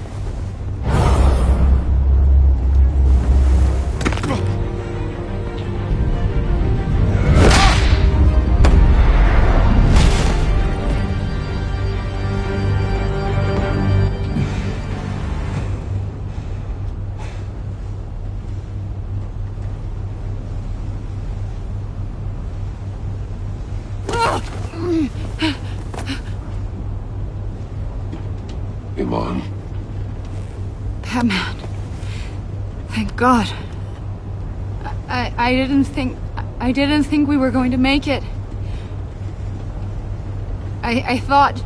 Iman. Batman. Thank God. I didn't think we were going to make it. I thought...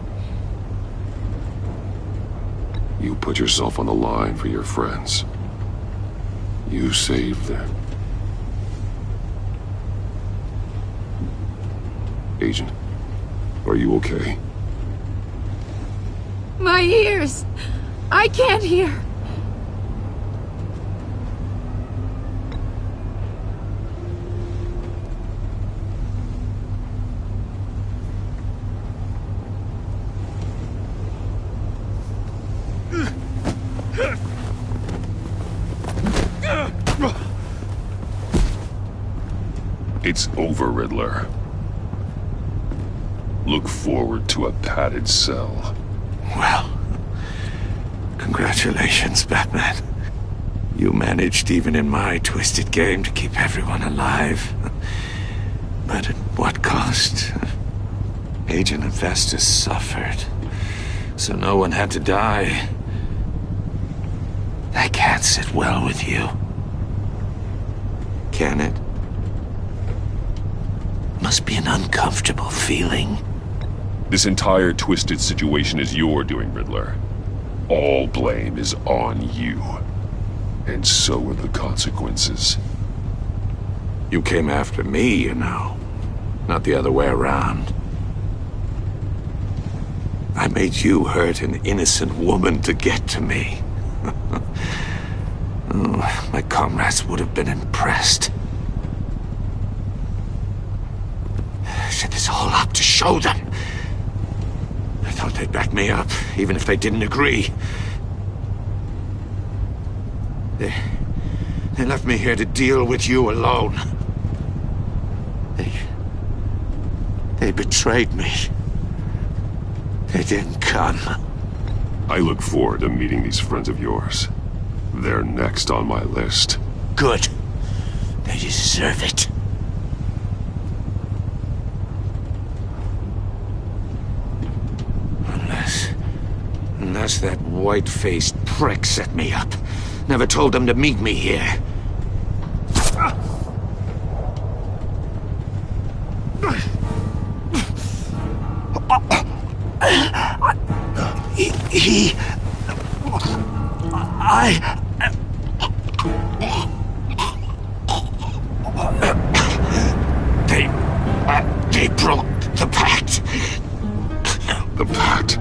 You put yourself on the line for your friends. You saved them. Agent, are you okay? My ears! I can't hear! It's over, Riddler. Look forward to a padded cell. Well, congratulations, Batman. You managed, even in my twisted game, to keep everyone alive. But at what cost? Agent Investus suffered, so no one had to die. That can't sit well with you. Can it? Must be an uncomfortable feeling. This entire twisted situation is your doing, Riddler. All blame is on you. And so are the consequences. You came after me, you know. Not the other way around. I made you hurt an innocent woman to get to me. Oh, my comrades would have been impressed. I set this all up to show them. I thought they'd back me up, even if they didn't agree. They left me here to deal with you alone. They betrayed me. They didn't come. I look forward to meeting these friends of yours. They're next on my list. Good. They deserve it. Unless that white-faced prick set me up. Never told them to meet me here. They broke the pact. The pact?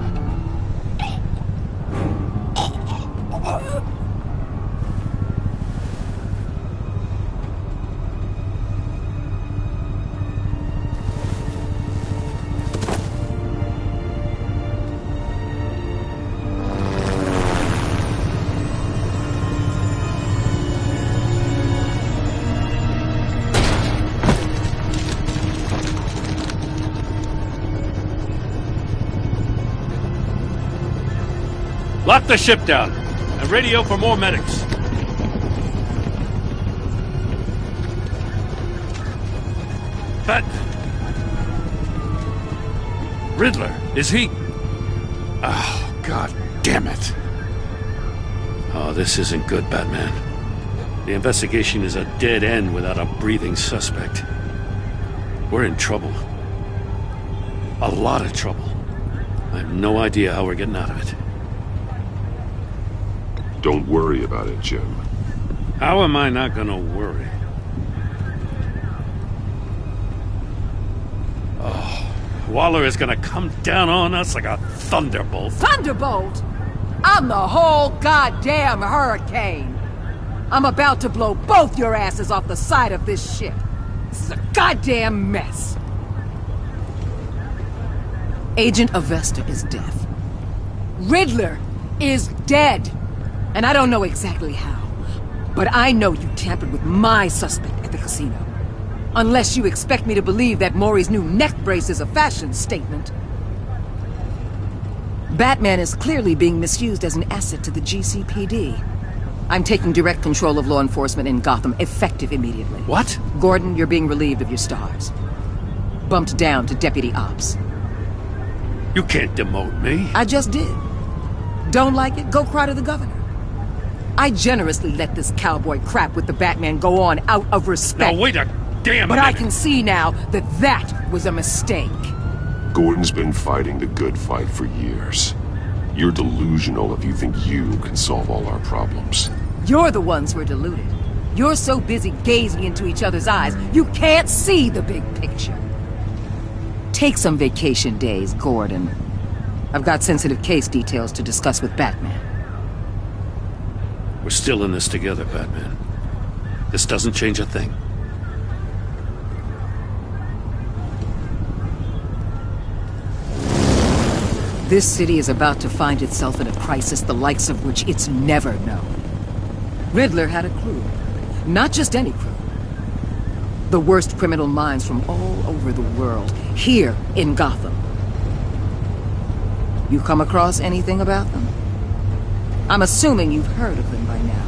Lock the ship down, and radio for more medics. Riddler, is he? Oh, God damn it. Oh, this isn't good, Batman. The investigation is a dead end without a breathing suspect. We're in trouble. A lot of trouble. I have no idea how we're getting out of it. Don't worry about it, Jim. How am I not gonna worry? Oh, Waller is gonna come down on us like a thunderbolt. Thunderbolt? I'm the whole goddamn hurricane. I'm about to blow both your asses off the side of this ship. This is a goddamn mess. Agent Avesta is deaf. Riddler is dead. And I don't know exactly how, but I know you tampered with my suspect at the casino. Unless you expect me to believe that Maury's new neck brace is a fashion statement. Batman is clearly being misused as an asset to the GCPD. I'm taking direct control of law enforcement in Gotham, effective immediately. What? Gordon, you're being relieved of your stars. Bumped down to Deputy Ops. You can't demote me. I just did. Don't like it? Go cry to the governor. I generously let this cowboy crap with the Batman go on out of respect. Now wait a damn But minute. I can see now that that was a mistake. Gordon's been fighting the good fight for years. You're delusional if you think you can solve all our problems. You're the ones who are deluded. You're so busy gazing into each other's eyes, you can't see the big picture. Take some vacation days, Gordon. I've got sensitive case details to discuss with Batman. We're still in this together, Batman. This doesn't change a thing. This city is about to find itself in a crisis the likes of which it's never known. Riddler had a crew. Not just any crew. The worst criminal minds from all over the world, here in Gotham. You come across anything about them? I'm assuming you've heard of them by now.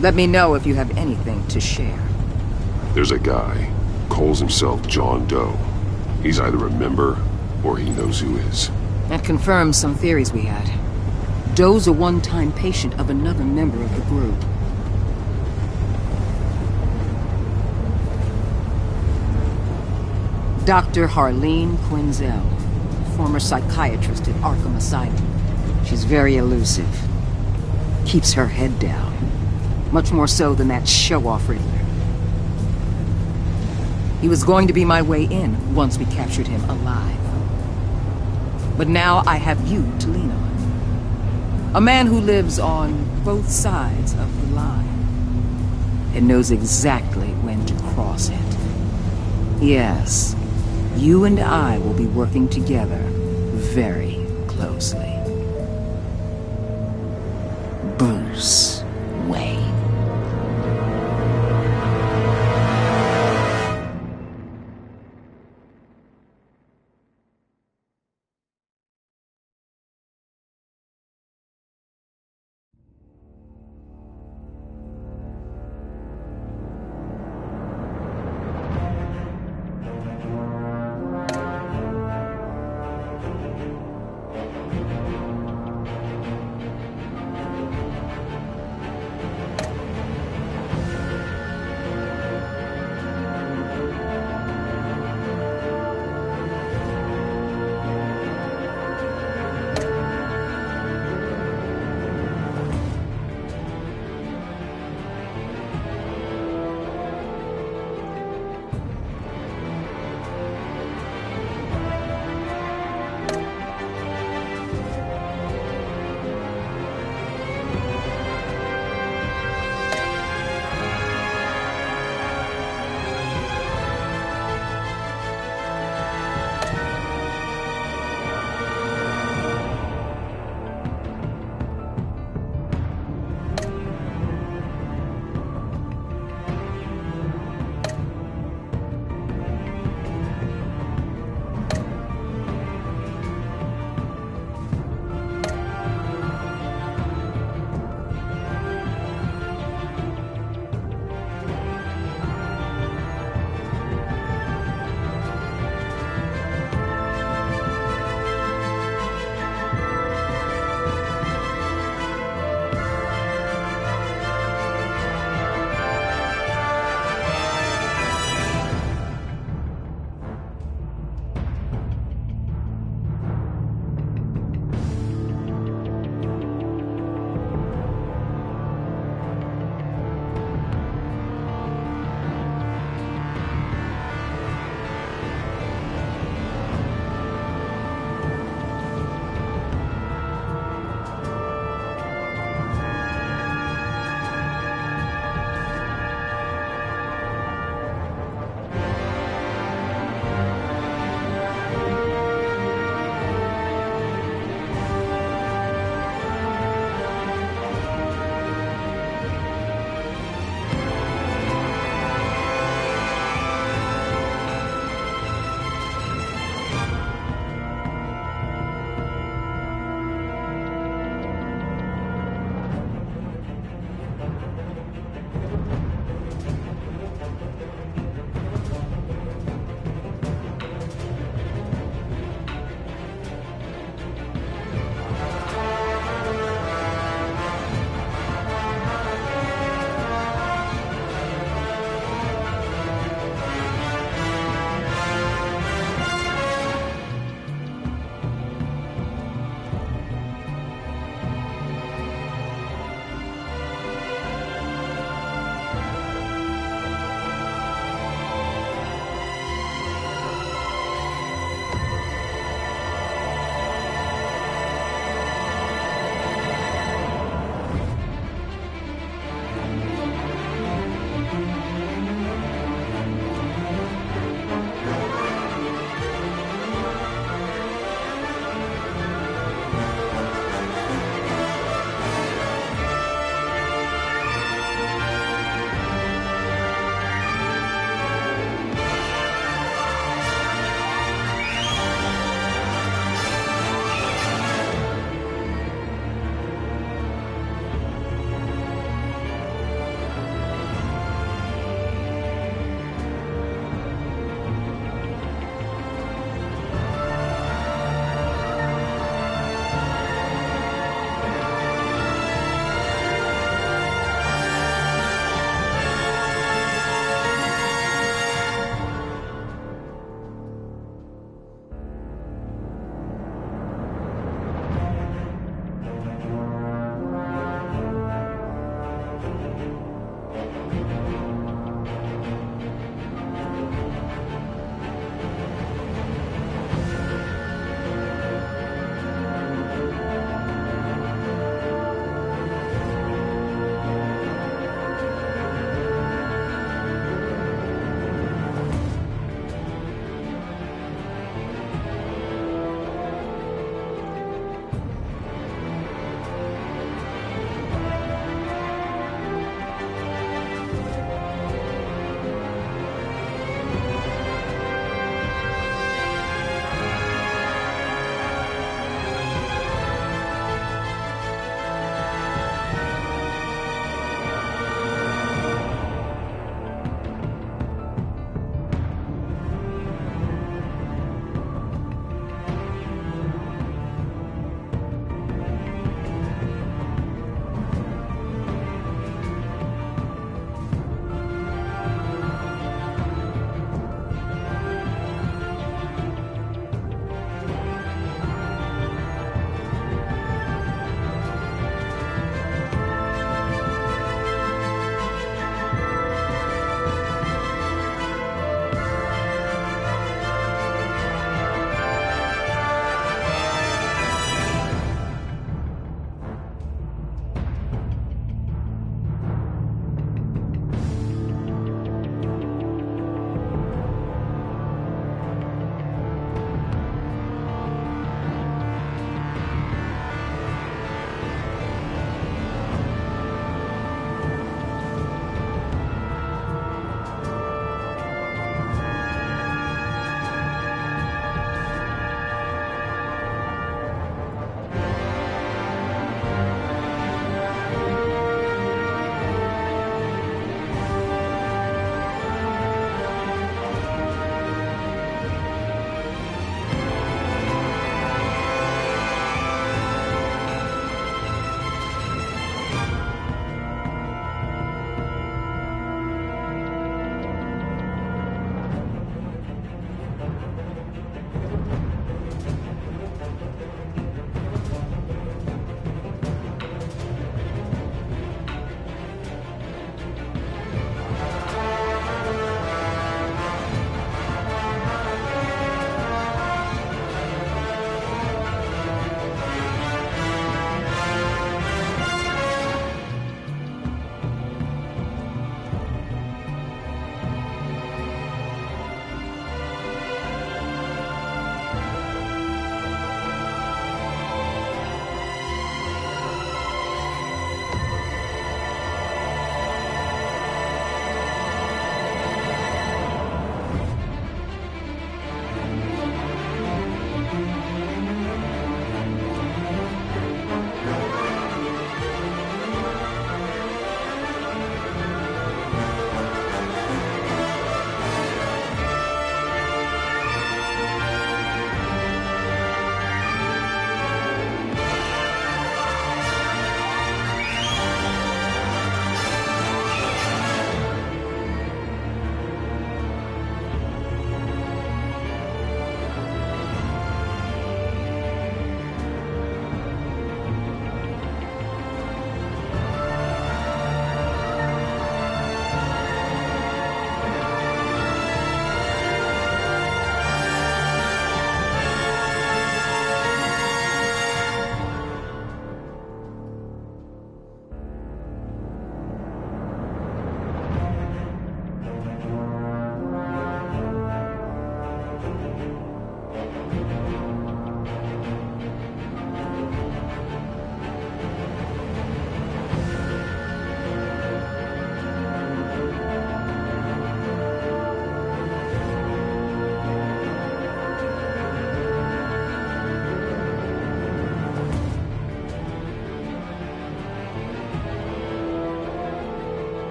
Let me know if you have anything to share. There's a guy, calls himself John Doe. He's either a member, or he knows who is. That confirms some theories we had. Doe's a one-time patient of another member of the group. Dr. Harleen Quinzel, former psychiatrist at Arkham Asylum. She's very elusive. Keeps her head down. Much more so than that show-off Riddler. He was going to be my way in once we captured him alive. But now I have you to lean on. A man who lives on both sides of the line and knows exactly when to cross it. Yes, you and I will be working together very closely. Bruce Wayne.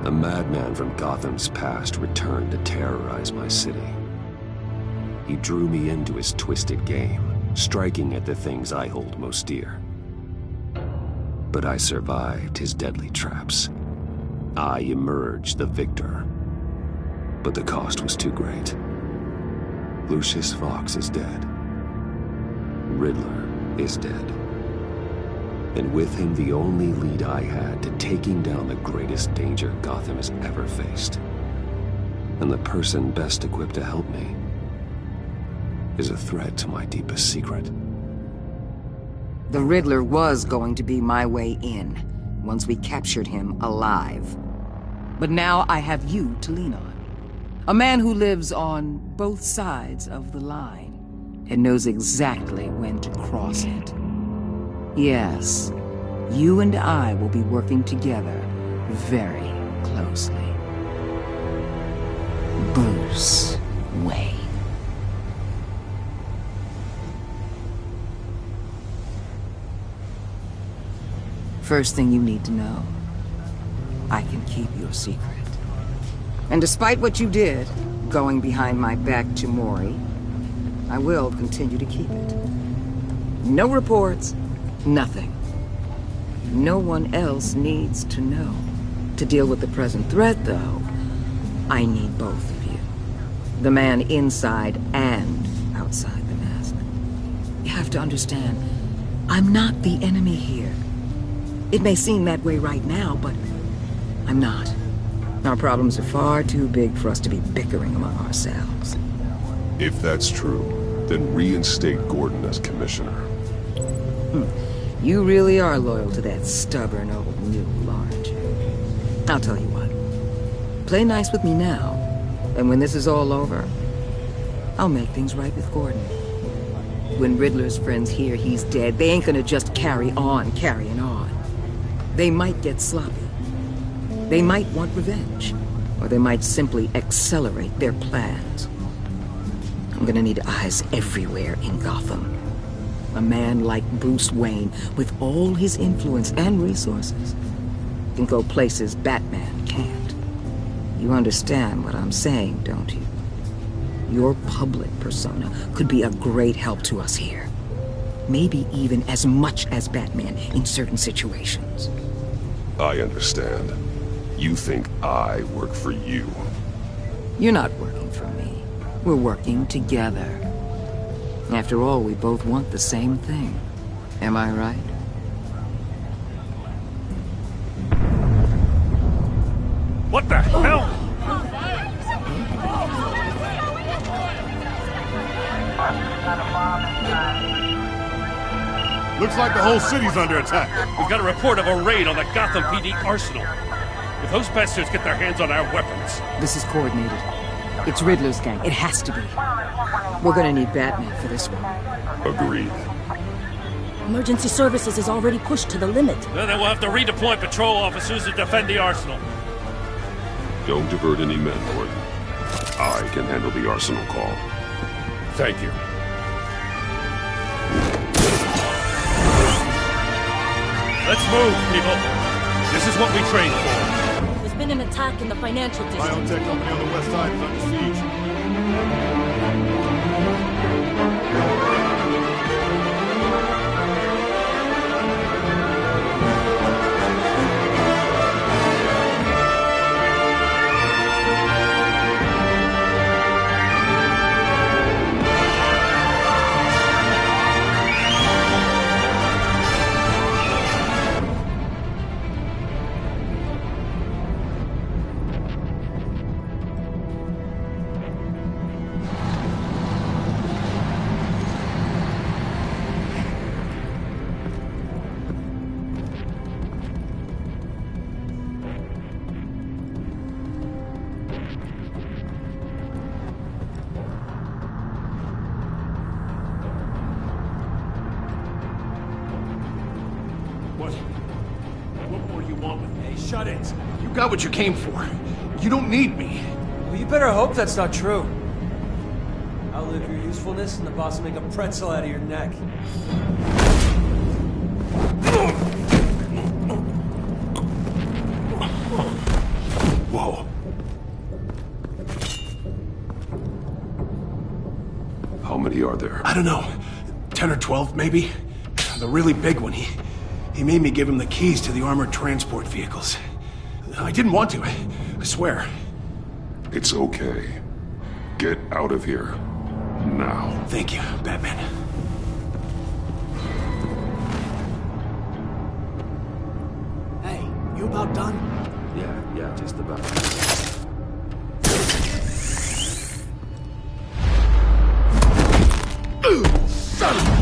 A madman from Gotham's past returned to terrorize my city. He drew me into his twisted game, striking at the things I hold most dear. But I survived his deadly traps. I emerged the victor. But the cost was too great. Lucius Fox is dead. Riddler is dead. And with him, the only lead I had to taking down the greatest danger Gotham has ever faced. And the person best equipped to help me is a threat to my deepest secret. The Riddler was going to be my way in, once we captured him alive. But now I have you to lean on. A man who lives on both sides of the line, and knows exactly when to cross it. Yes, you and I will be working together very closely. Bruce Wayne. First thing you need to know, I can keep your secret. And despite what you did, going behind my back to Mori, I will continue to keep it. No reports, nothing. No one else needs to know. To deal with the present threat, though, I need both of you. The man inside and outside the mask. You have to understand, I'm not the enemy here. It may seem that way right now, but I'm not. Our problems are far too big for us to be bickering among ourselves. If that's true, then reinstate Gordon as commissioner. You really are loyal to that stubborn old mule, aren't you? I'll tell you what. Play nice with me now, and when this is all over, I'll make things right with Gordon. When Riddler's friends hear he's dead, they ain't gonna just carry on carrying on. They might get sloppy. They might want revenge, or they might simply accelerate their plans. I'm gonna need eyes everywhere in Gotham. A man like Bruce Wayne, with all his influence and resources, can go places Batman can't. You understand what I'm saying, don't you? Your public persona could be a great help to us here. Maybe even as much as Batman in certain situations. I understand. You think I work for you. You're not working for me. We're working together. After all, we both want the same thing. Am I right? What the hell? Looks like the whole city's under attack. We've got a report of a raid on the Gotham PD arsenal. If those bastards get their hands on our weapons... This is coordinated. It's Riddler's gang. It has to be. We're gonna need Batman for this one. Agreed. Emergency services is already pushed to the limit. Then we'll have to redeploy patrol officers to defend the arsenal. Don't divert any men, Gordon. I can handle the arsenal call. Thank you. Let's move, people. This is what we trained for. There's been an attack in the financial district. Biotech company on the west side is under siege. What more do you want with me? Hey, shut it. You got what you came for. You don't need me. Well, you better hope that's not true. Outlive your usefulness and the boss will make a pretzel out of your neck. many are there? I don't know. 10 or 12, maybe? The really big one, he made me give him the keys to the armored transport vehicles. I didn't want to, I swear. It's okay. Get out of here. Now. Thank you, Batman. Hey, you about done? Yeah, just about. Son of a...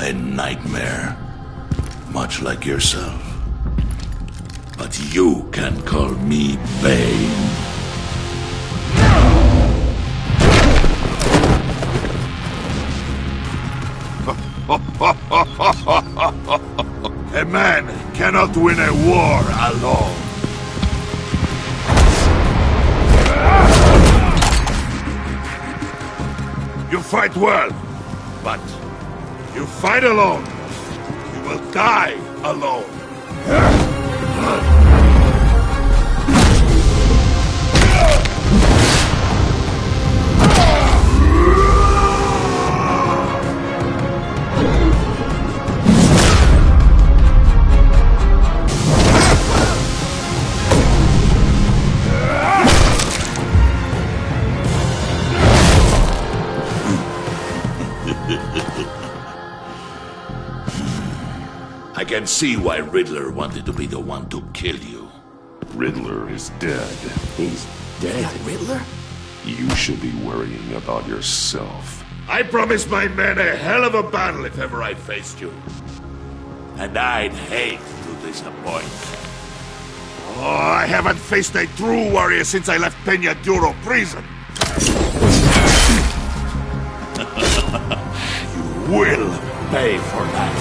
A nightmare, much like yourself. But you can call me Bane. A man cannot win a war alone. You fight well, but you fight alone. You will die alone. I can see why Riddler wanted to be the one to kill you. Riddler is dead. He's dead? Riddler? You should be worrying about yourself. I promised my men a hell of a battle if ever I faced you. And I'd hate to disappoint. Oh, I haven't faced a true warrior since I left Peña Duro prison. You will pay for that.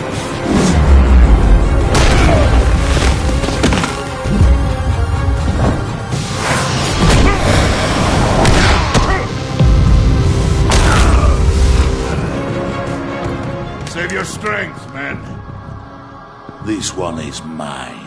Save your strength, man. This one is mine.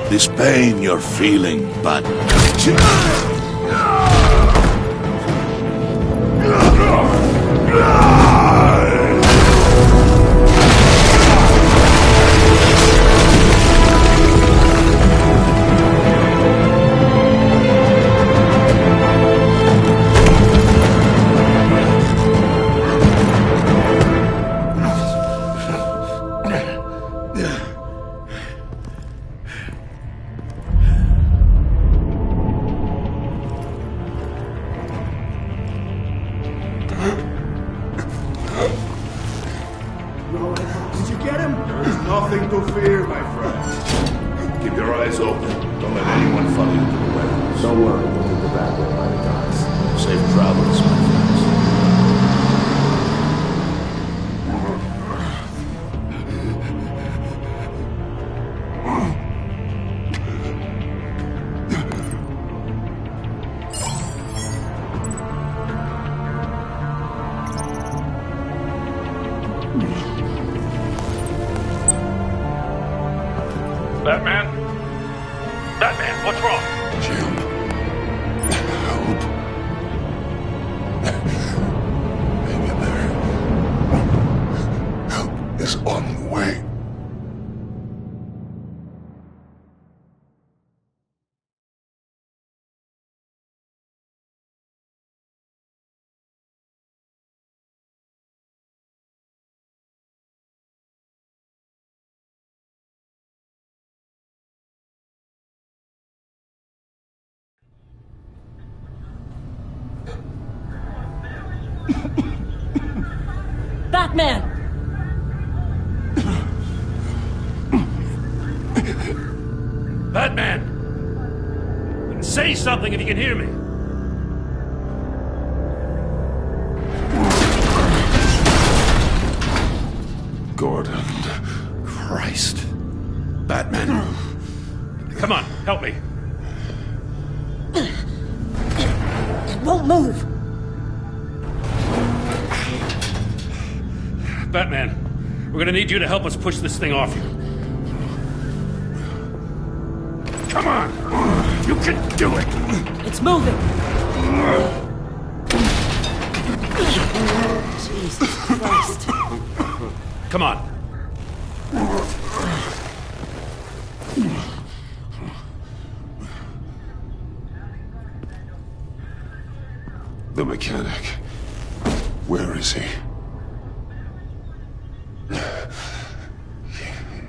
This pain you're feeling, but... Did you get him? There's nothing to fear, my friend. Keep your eyes open. Don't let anyone follow you to the warehouse. Don't worry, we'll take the back way by the docks. Safe travels, my friends. Batman? Batman, what's wrong? Jim. Help. Hang in there. Help is on the way. Batman! Batman! Say something if you can hear me. Gordon. Christ. Batman. Come on, help me. It won't move. Batman, we're gonna need you to help us push this thing off you. Come on! You can do it! It's moving. Jesus Christ. Come on. The mechanic. Where is he?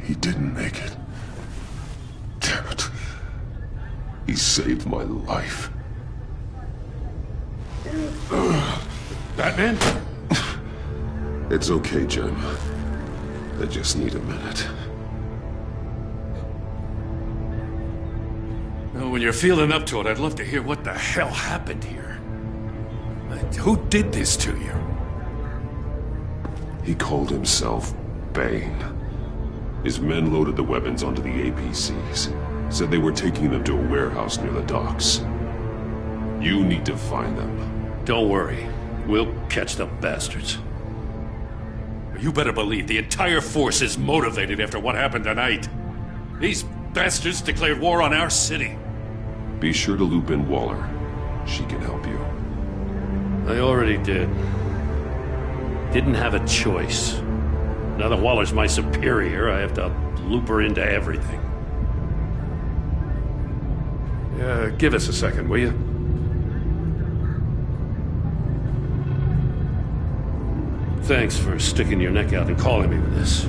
He didn't make it. Damn it. He saved my life. Batman? It's okay, Jim. I just need a minute. Well, when you're feeling up to it, I'd love to hear what the hell happened here. Who did this to you? He called himself Bane. His men loaded the weapons onto the APCs. Said they were taking them to a warehouse near the docks. You need to find them. Don't worry. We'll catch the bastards. You better believe the entire force is motivated after what happened tonight. These bastards declared war on our city. Be sure to loop in Waller. She can help you. I already did. Didn't have a choice. Now that Waller's my superior, I have to loop her into everything. Give us a second, will you? Thanks for sticking your neck out and calling me with this.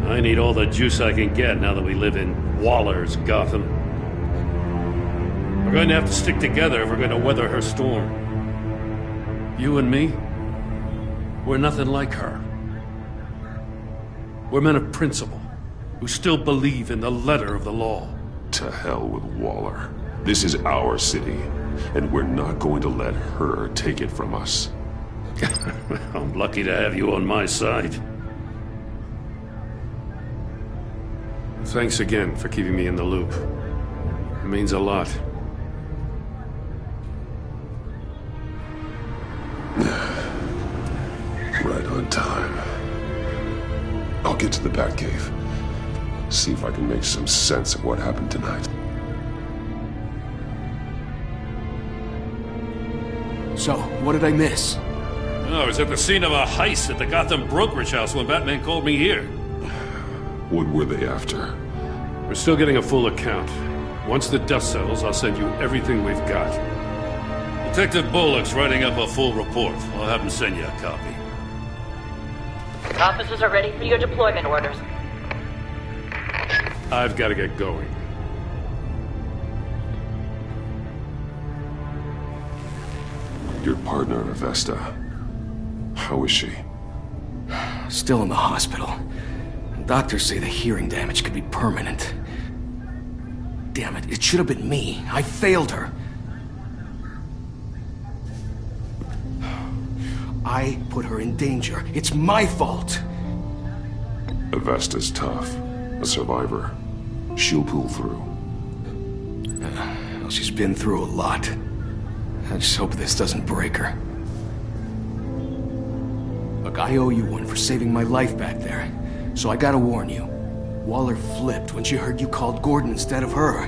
I need all the juice I can get now that we live in Waller's Gotham. We're going to have to stick together if we're going to weather her storm. You and me, we're nothing like her. We're men of principle, who still believe in the letter of the law. To hell with Waller. This is our city, and we're not going to let her take it from us. I'm lucky to have you on my side. Thanks again for keeping me in the loop. It means a lot. Right on time. I'll get to the Batcave. See if I can make some sense of what happened tonight. So, what did I miss? Oh, I was at the scene of a heist at the Gotham brokerage house when Batman called me here. What were they after? We're still getting a full account. Once the dust settles, I'll send you everything we've got. Detective Bullock's writing up a full report. I'll have him send you a copy. Officers are ready for your deployment orders. I've got to get going. Your partner, Avesta. How is she? Still in the hospital. Doctors say the hearing damage could be permanent. Damn it, it should have been me. I failed her. I put her in danger. It's my fault. Avesta's tough. A survivor. She'll pull through. Well, she's been through a lot. I just hope this doesn't break her. Look, I owe you one for saving my life back there. So I gotta warn you. Waller flipped when she heard you called Gordon instead of her.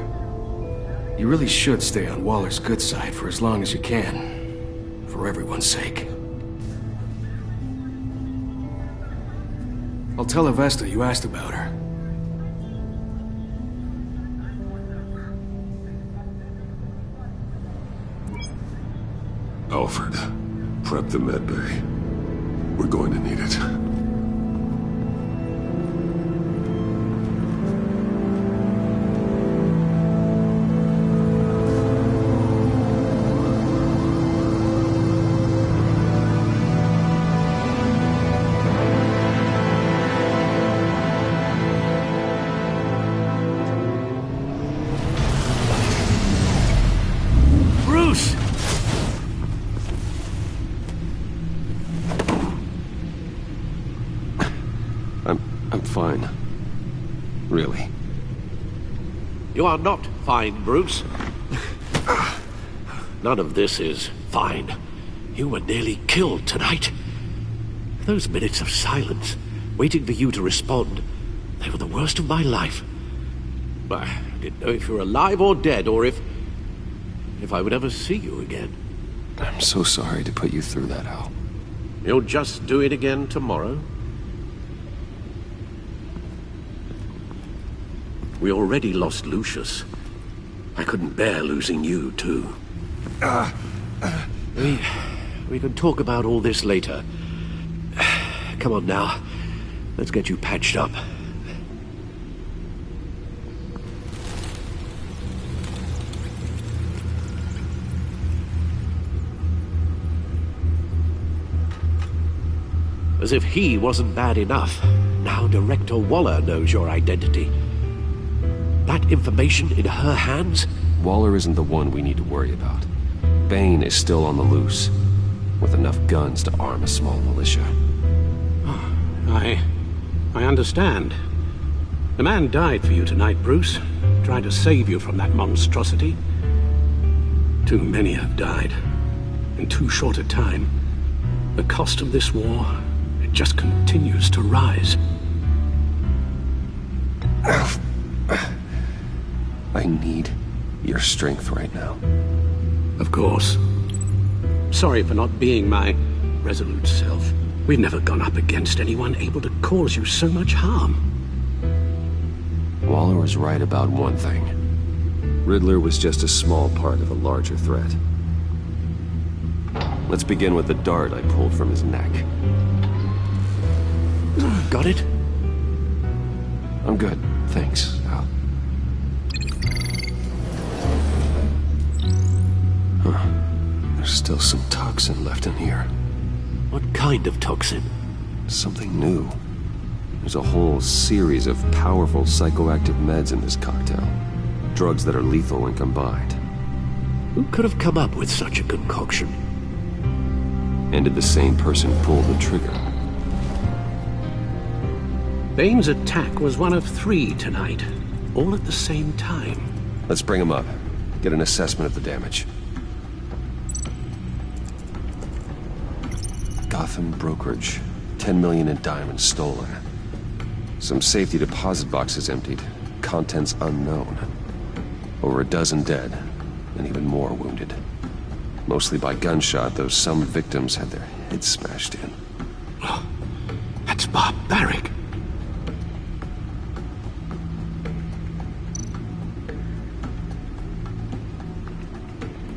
You really should stay on Waller's good side for as long as you can. For everyone's sake. I'll tell Avesta you asked about her. Alfred, prep the med bay. We're going to need it. Bruce! I'm fine. Really. You are not fine, Bruce. None of this is fine. You were nearly killed tonight. Those minutes of silence, waiting for you to respond, they were the worst of my life. I didn't know if you were alive or dead, or if I would ever see you again. I'm so sorry to put you through that, Al. You'll just do it again tomorrow? We already lost Lucius. I couldn't bear losing you, too. We can talk about all this later. Come on now. Let's get you patched up. As if he wasn't bad enough, now Director Waller knows your identity. That information in her hands? Waller isn't the one we need to worry about. Bane is still on the loose, with enough guns to arm a small militia. I understand. The man died for you tonight, Bruce. Trying to save you from that monstrosity. Too many have died. In too short a time. The cost of this war, it just continues to rise. I need your strength right now. Of course. Sorry for not being my resolute self. We've never gone up against anyone able to cause you so much harm. Waller was right about one thing. Riddler was just a small part of a larger threat. Let's begin with the dart I pulled from his neck. Got it? I'm good, thanks, Al. There's still some toxin left in here. What kind of toxin? Something new. There's a whole series of powerful psychoactive meds in this cocktail. Drugs that are lethal when combined. Who could have come up with such a concoction? And did the same person pull the trigger? Bane's attack was one of 3 tonight, all at the same time. Let's bring him up. Get an assessment of the damage. Gotham brokerage. 10 million in diamonds stolen. Some safety deposit boxes emptied. Contents unknown. Over a dozen dead, and even more wounded. Mostly by gunshot, though some victims had their heads smashed in. Oh, that's barbaric.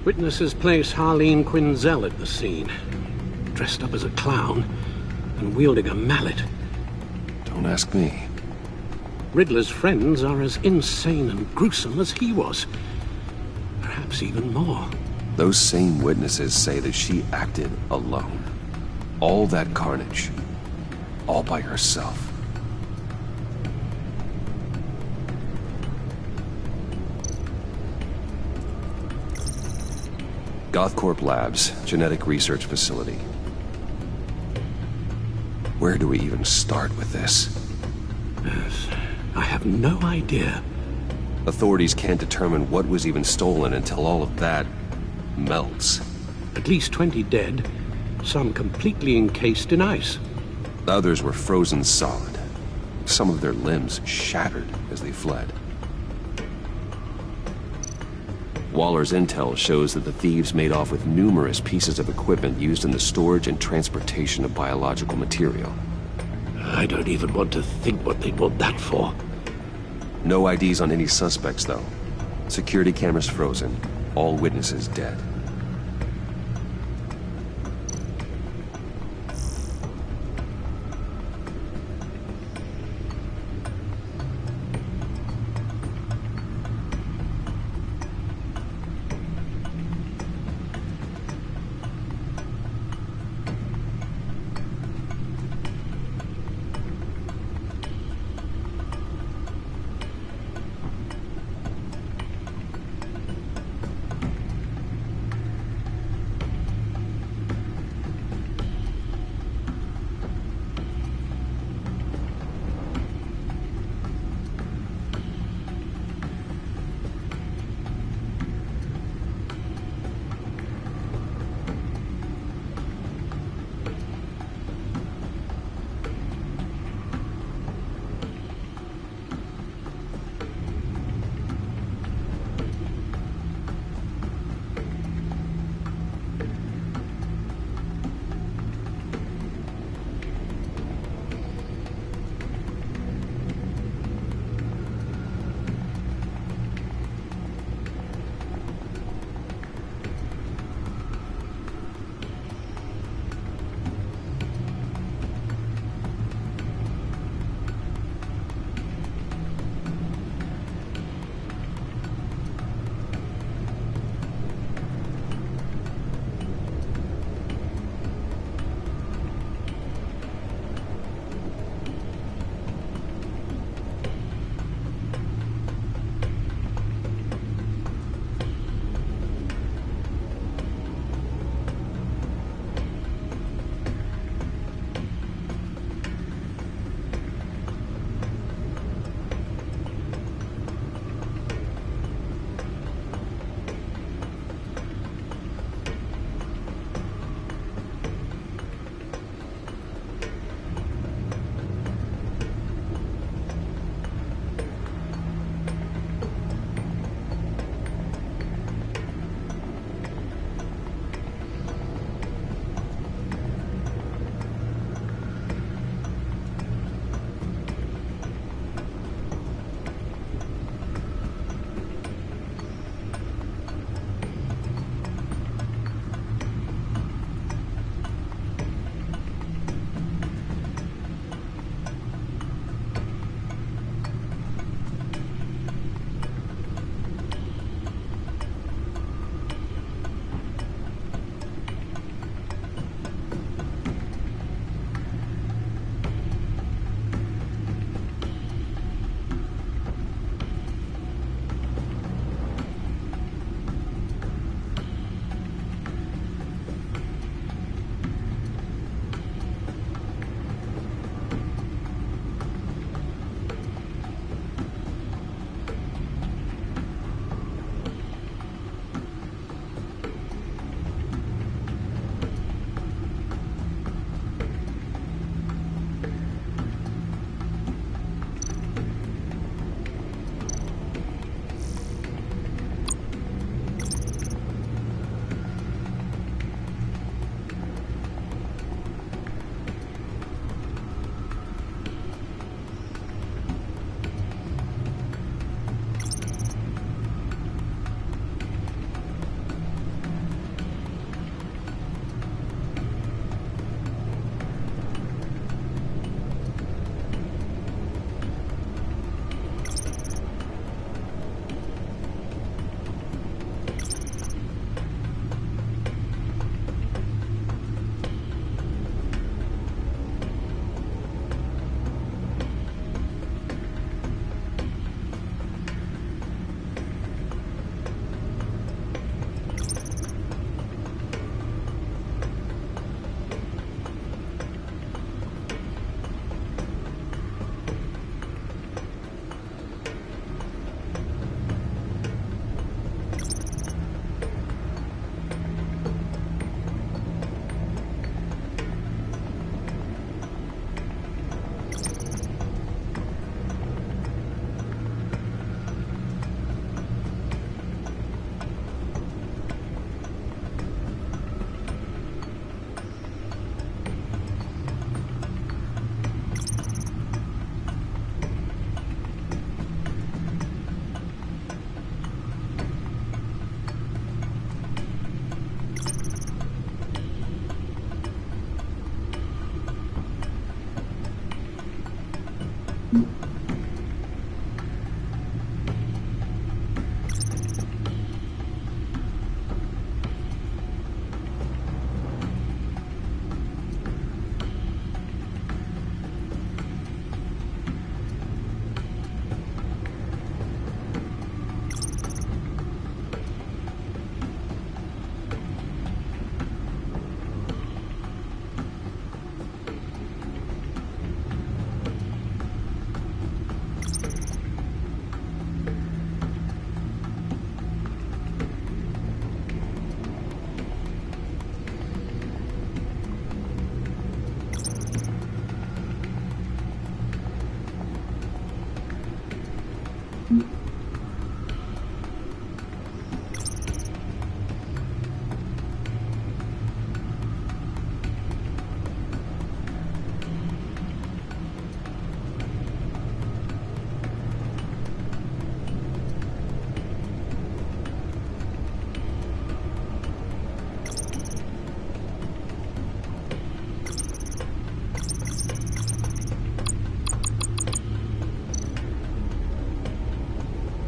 Witnesses place Harleen Quinzel at the scene. Dressed up as a clown and wielding a mallet. Don't ask me. Riddler's friends are as insane and gruesome as he was. Perhaps even more. Those same witnesses say that she acted alone. All that carnage. All by herself. Gothcorp Labs, genetic research facility. Where do we even start with this? Yes, I have no idea. Authorities can't determine what was even stolen until all of that melts. At least 20 dead, some completely encased in ice. Others were frozen solid. Some of their limbs shattered as they fled. Waller's intel shows that the thieves made off with numerous pieces of equipment used in the storage and transportation of biological material. I don't even want to think what they'd want that for. No IDs on any suspects, though. Security cameras frozen. All witnesses dead.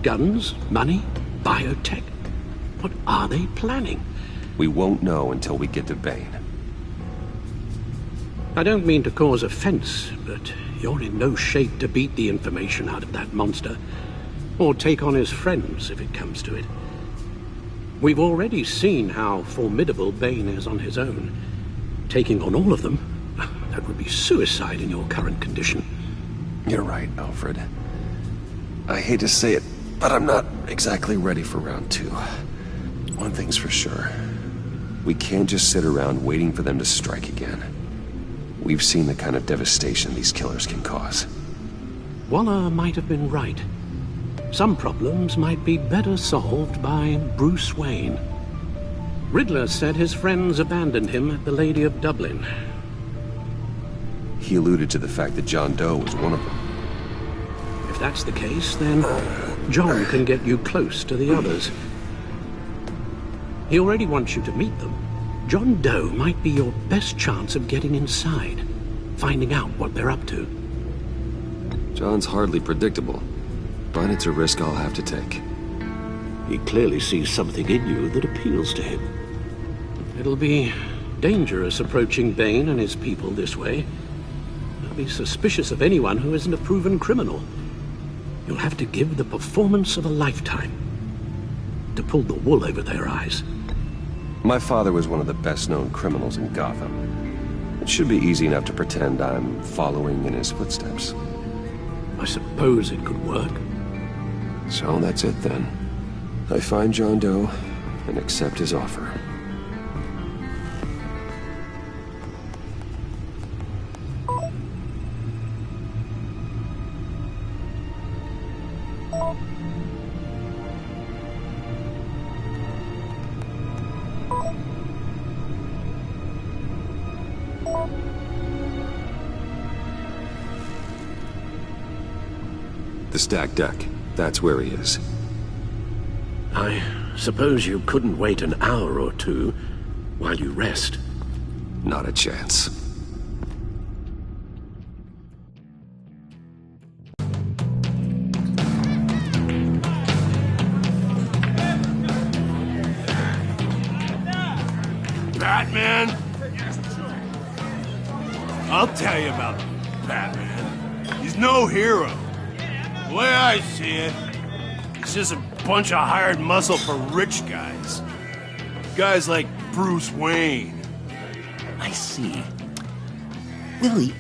Guns? Money? Biotech? What are they planning? We won't know until we get to Bane. I don't mean to cause offense, but you're in no shape to beat the information out of that monster, or take on his friends if it comes to it. We've already seen how formidable Bane is on his own. Taking on all of them, that would be suicide in your current condition. You're right, Alfred. I hate to say it, but I'm not exactly ready for round 2. One thing's for sure. We can't just sit around waiting for them to strike again. We've seen the kind of devastation these killers can cause. Waller might have been right. Some problems might be better solved by Bruce Wayne. Riddler said his friends abandoned him at the Lady of Dublin. He alluded to the fact that John Doe was one of them. If that's the case, then John can get you close to the others. He already wants you to meet them. John Doe might be your best chance of getting inside, finding out what they're up to. John's hardly predictable, but it's a risk I'll have to take. He clearly sees something in you that appeals to him. It'll be dangerous approaching Bane and his people this way. They'll be suspicious of anyone who isn't a proven criminal. You'll have to give the performance of a lifetime to pull the wool over their eyes. My father was one of the best-known criminals in Gotham. It should be easy enough to pretend I'm following in his footsteps. I suppose it could work. So that's it then. I find John Doe and accept his offer. The stacked deck. That's where he is. I suppose you couldn't wait an hour or two while you rest? Not a chance. Batman? I'll tell you about Batman. He's no hero. The way I see it, he's just a bunch of hired muscle for rich guys. Guys like Bruce Wayne. I see. Willie,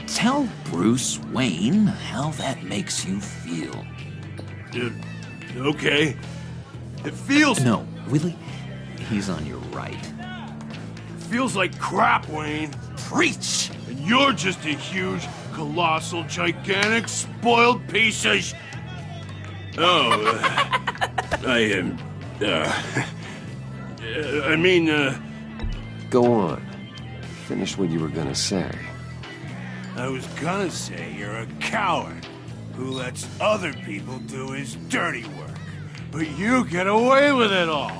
tell Bruce Wayne how that makes you feel. Okay. It feels... No, Willie, he's on your right. It feels like crap, Wayne. Preach! And you're just a huge, colossal, gigantic, spoiled piece of Go on. Finish what you were gonna say. I was gonna say you're a coward who lets other people do his dirty work. But you get away with it all.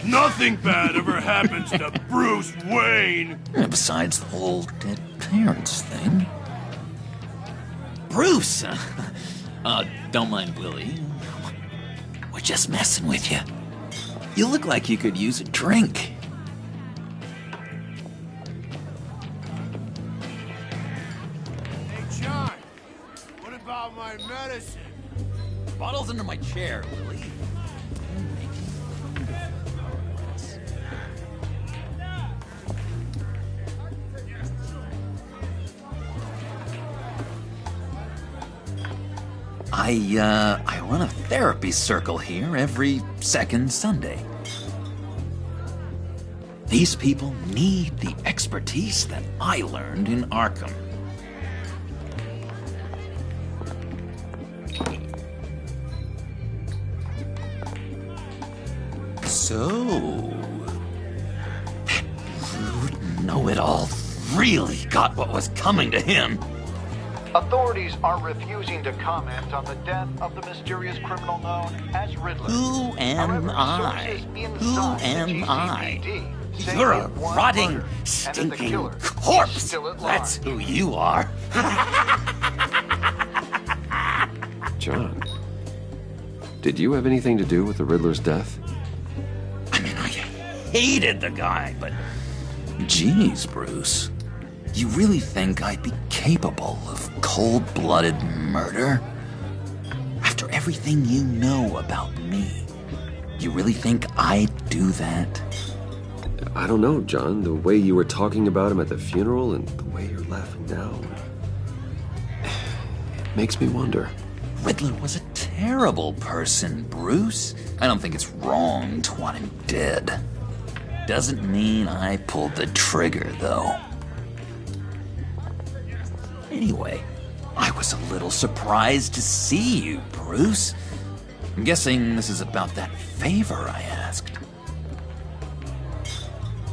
Nothing bad ever happens to Bruce Wayne. Besides the whole dead parents thing. Bruce! Don't mind Willie. We're just messing with you. You look like you could use a drink. Hey, John. What about my medicine? Bottle's under my chair, Willie. I run a therapy circle here every second Sunday. These people need the expertise that I learned in Arkham. So, that rude know-it-all really got what was coming to him. Authorities are refusing to comment on the death of the mysterious criminal known as Riddler. Who am I? Who am I? You're a rotting, stinking corpse! That's who you are. John, Did you have anything to do with the Riddler's death? I mean, I hated the guy, but... Geez, Bruce. You really think I'd be capable of cold-blooded murder? After everything you know about me, you really think I'd do that? I don't know, John. The way you were talking about him at the funeral and the way you're laughing now... it makes me wonder. Riddler was a terrible person, Bruce. I don't think it's wrong to want him dead. Doesn't mean I pulled the trigger, though. Anyway, I was a little surprised to see you, Bruce. I'm guessing this is about that favor I asked.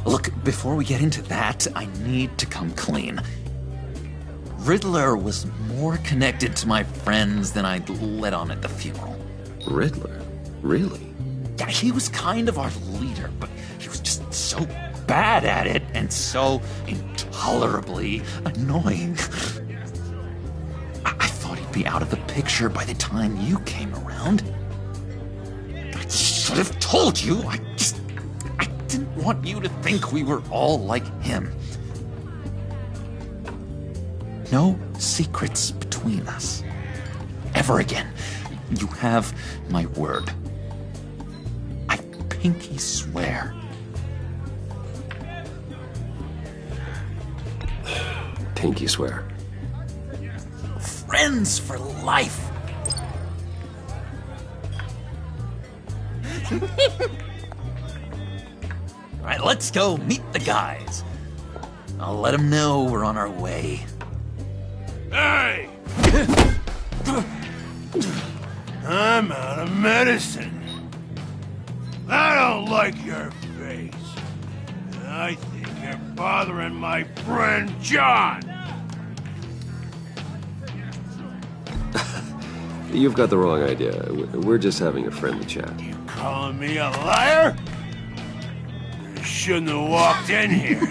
Look, before we get into that, I need to come clean. Riddler was more connected to my friends than I'd let on at the funeral. Riddler? Really? Yeah, he was kind of our leader, but he was just so bad at it and so intolerably annoying. I thought he'd be out of the picture by the time you came around. I should have told you. I didn't want you to think we were all like him. No secrets between us. Ever again. You have my word. I pinky swear. Pinky swear. Friends for life. All right, let's go meet the guys. I'll let them know we're on our way. Hey! I'm out of medicine. I don't like your face. I think you're bothering my friend John. You've got the wrong idea. We're just having a friendly chat. You calling me a liar? You shouldn't have walked in here.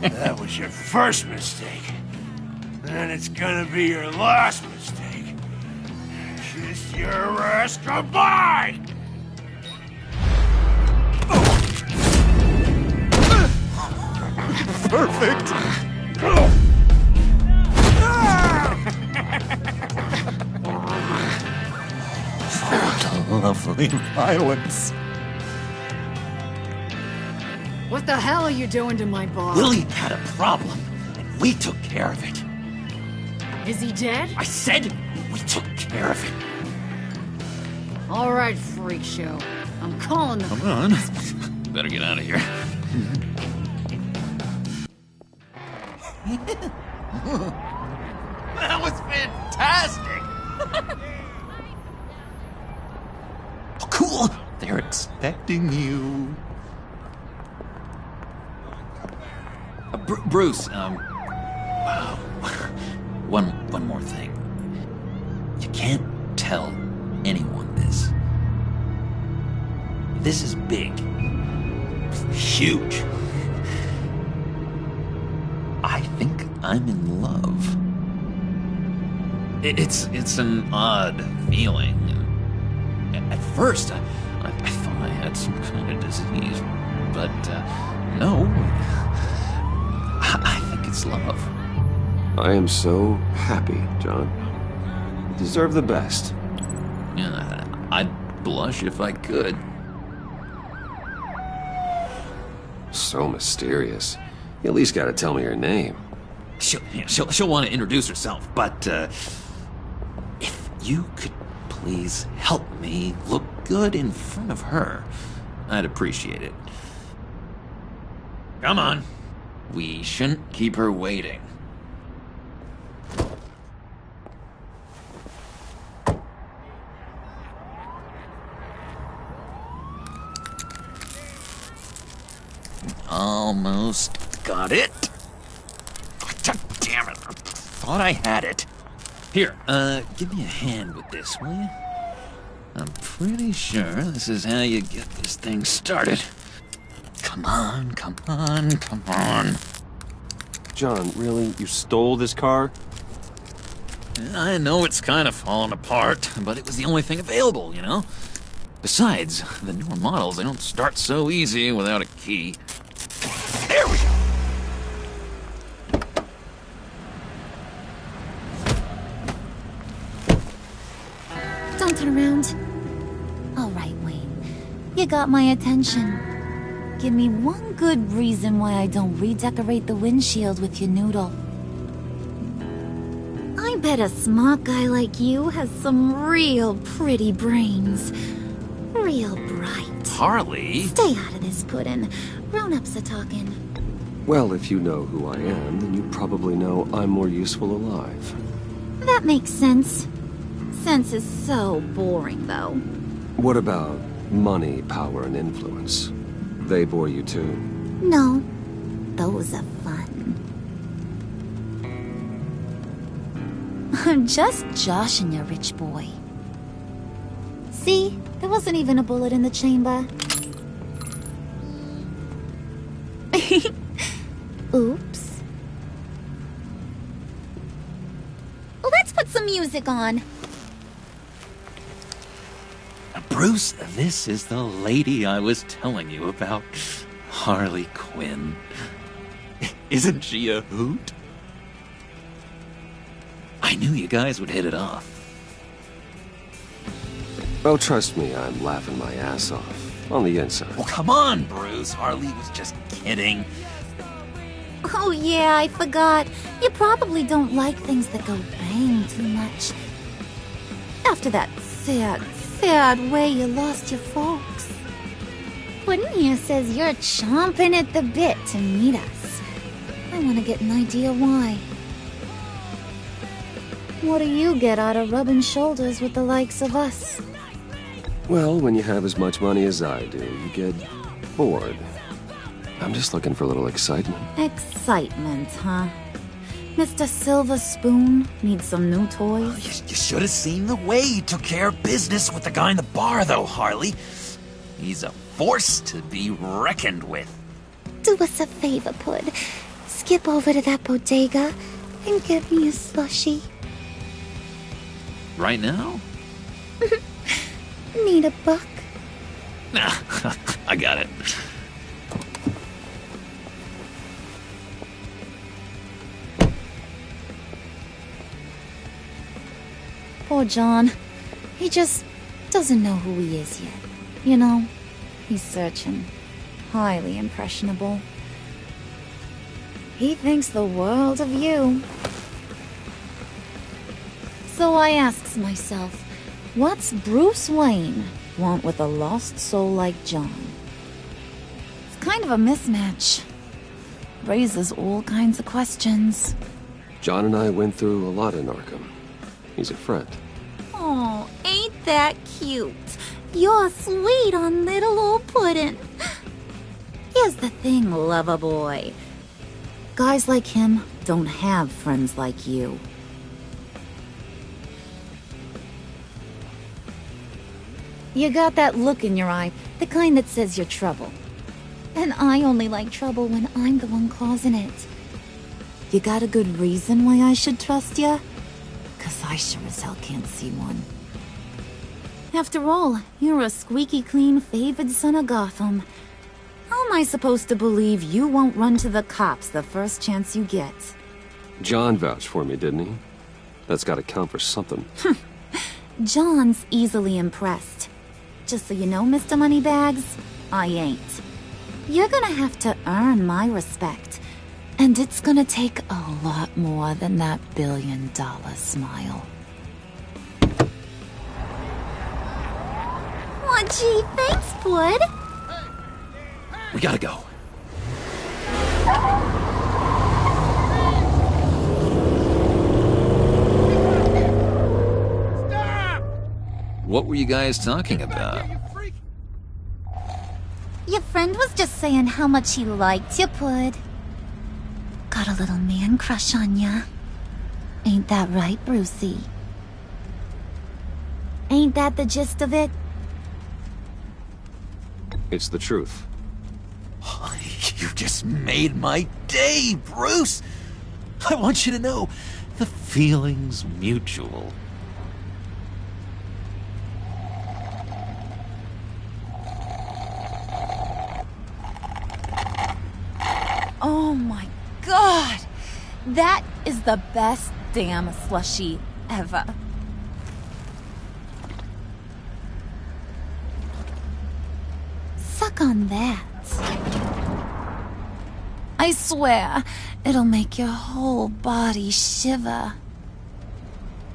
That was your first mistake. And it's gonna be your last mistake. Kiss your ass goodbye! Perfect! What lovely violence. What the hell are you doing to my boss? Willie had a problem, and we took care of it. Is he dead? I said we took care of it. All right, freak show. I'm calling the... Come on. Better get out of here. That was fantastic! Oh, cool! They're expecting you. Bruce, one more thing. You can't tell anyone this. This is big. Huge. I think I'm in love. It's an odd feeling. At first, I thought I had some kind of disease, but no. I think it's love. I am so happy, John. You deserve the best. Yeah, I'd blush if I could. So mysterious. You at least gotta tell me her name. She'll want to introduce herself, but if you could please help me look good in front of her, I'd appreciate it. Come on. We shouldn't keep her waiting. Almost got it. God damn it. I thought I had it. Here, give me a hand with this, will you? I'm pretty sure this is how you get this thing started. Come on, come on, come on. John, really? You stole this car? I know it's kind of falling apart, but it was the only thing available, you know? Besides, the newer models, they don't start so easy without a key. There we go! Don't turn around. All right, Wayne. You got my attention. Give me one good reason why I don't redecorate the windshield with your noodle. I bet a smart guy like you has some real pretty brains. Real bright. Harley? Stay out of this, Puddin'. Grown-ups are talking. Well, if you know who I am, then you probably know I'm more useful alive. That makes sense. Sense is so boring, though. What about money, power, and influence? They bore you too? No. Those are fun. I'm just joshing you, rich boy. See? There wasn't even a bullet in the chamber. Oops. Let's put some music on. Bruce, this is the lady I was telling you about. Harley Quinn. Isn't she a hoot? I knew you guys would hit it off. Oh, trust me, I'm laughing my ass off. On the inside. Oh, come on, Bruce. Harley was just kidding. Oh yeah, I forgot. You probably don't like things that go bang too much. After that sad way you lost your folks. Puddin' here says you're chomping at the bit to meet us. I want to get an idea why. What do you get out of rubbing shoulders with the likes of us? Well, when you have as much money as I do, you get bored. I'm just looking for a little excitement. Excitement, huh? Mr. Silver Spoon needs some new toys? You should have seen the way he took care of business with the guy in the bar, though, Harley. He's a force to be reckoned with. Do us a favor, Pud. Skip over to that bodega and get me a slushie. Right now? Need a buck? Nah, I got it. Poor John. He just doesn't know who he is yet. You know, he's searching. Highly impressionable. He thinks the world of you. So I asks myself, what's Bruce Wayne want with a lost soul like John? It's kind of a mismatch. Raises all kinds of questions. John and I went through a lot in Arkham. He's a friend. Oh, ain't that cute? You're sweet on little old Puddin'. Here's the thing, lover boy. Guys like him don't have friends like you. You got that look in your eye, the kind that says you're trouble. And I only like trouble when I'm the one causing it. You got a good reason why I should trust you? 'Cause I sure as hell can't see one. After all, you're a squeaky clean favored son of Gotham. How am I supposed to believe you won't run to the cops the first chance you get? John vouched for me, didn't he? That's gotta count for something. John's easily impressed. Just so you know, Mr. Moneybags, I ain't. You're gonna have to earn my respect. And it's gonna take a lot more than that $1 billion smile. Aw, gee, thanks, Bud. We gotta go. What were you guys talking about? Your friend was just saying how much he liked you, Bud. Got a little man crush on ya. Ain't that right, Brucey? Ain't that the gist of it? It's the truth. You just made my day, Bruce! I want you to know, the feeling's mutual. Oh my god! That is the best damn slushie ever. Suck on that. I swear, it'll make your whole body shiver.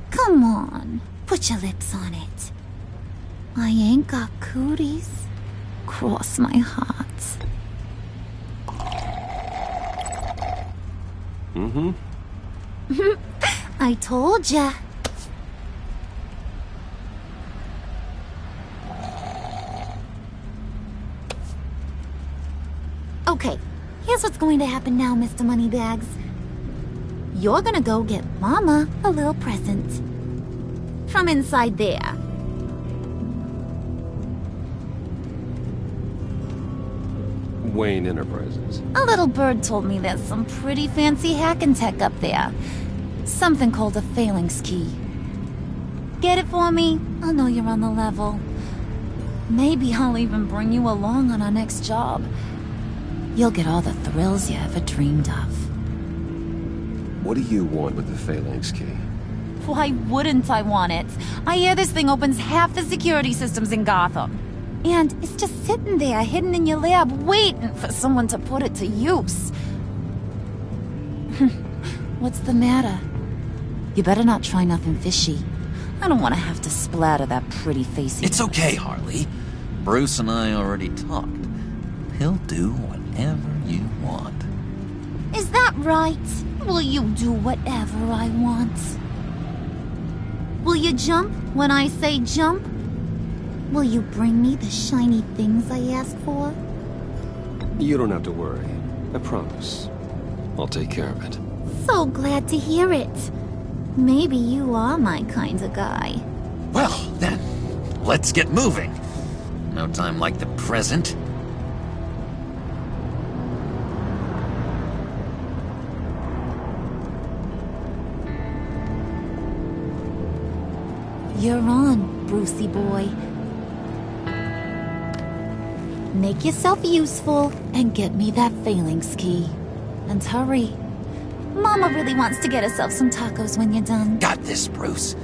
Come on, put your lips on it. I ain't got cooties. Cross my heart. Mm-hmm. I told ya. Okay, here's what's going to happen now, Mr. Moneybags. You're gonna go get Mama a little present. From inside there. Wayne Enterprises. A little bird told me there's some pretty fancy hacking tech up there. Something called a phalanx key. Get it for me? I'll know you're on the level. Maybe I'll even bring you along on our next job. You'll get all the thrills you ever dreamed of. What do you want with the phalanx key? Why wouldn't I want it? I hear this thing opens half the security systems in Gotham. And it's just sitting there, hidden in your lab, waiting for someone to put it to use. What's the matter? You better not try nothing fishy. I don't want to have to splatter that pretty face. It's okay, Harley. Bruce and I already talked. He'll do whatever you want. Is that right? Will you do whatever I want? Will you jump when I say jump? Will you bring me the shiny things I ask for? You don't have to worry. I promise. I'll take care of it. So glad to hear it. Maybe you are my kind of guy. Well, then, let's get moving. No time like the present. You're on, Brucey boy. Make yourself useful and get me that phalanx key. And hurry. Mama really wants to get herself some tacos when you're done. Got this, Bruce.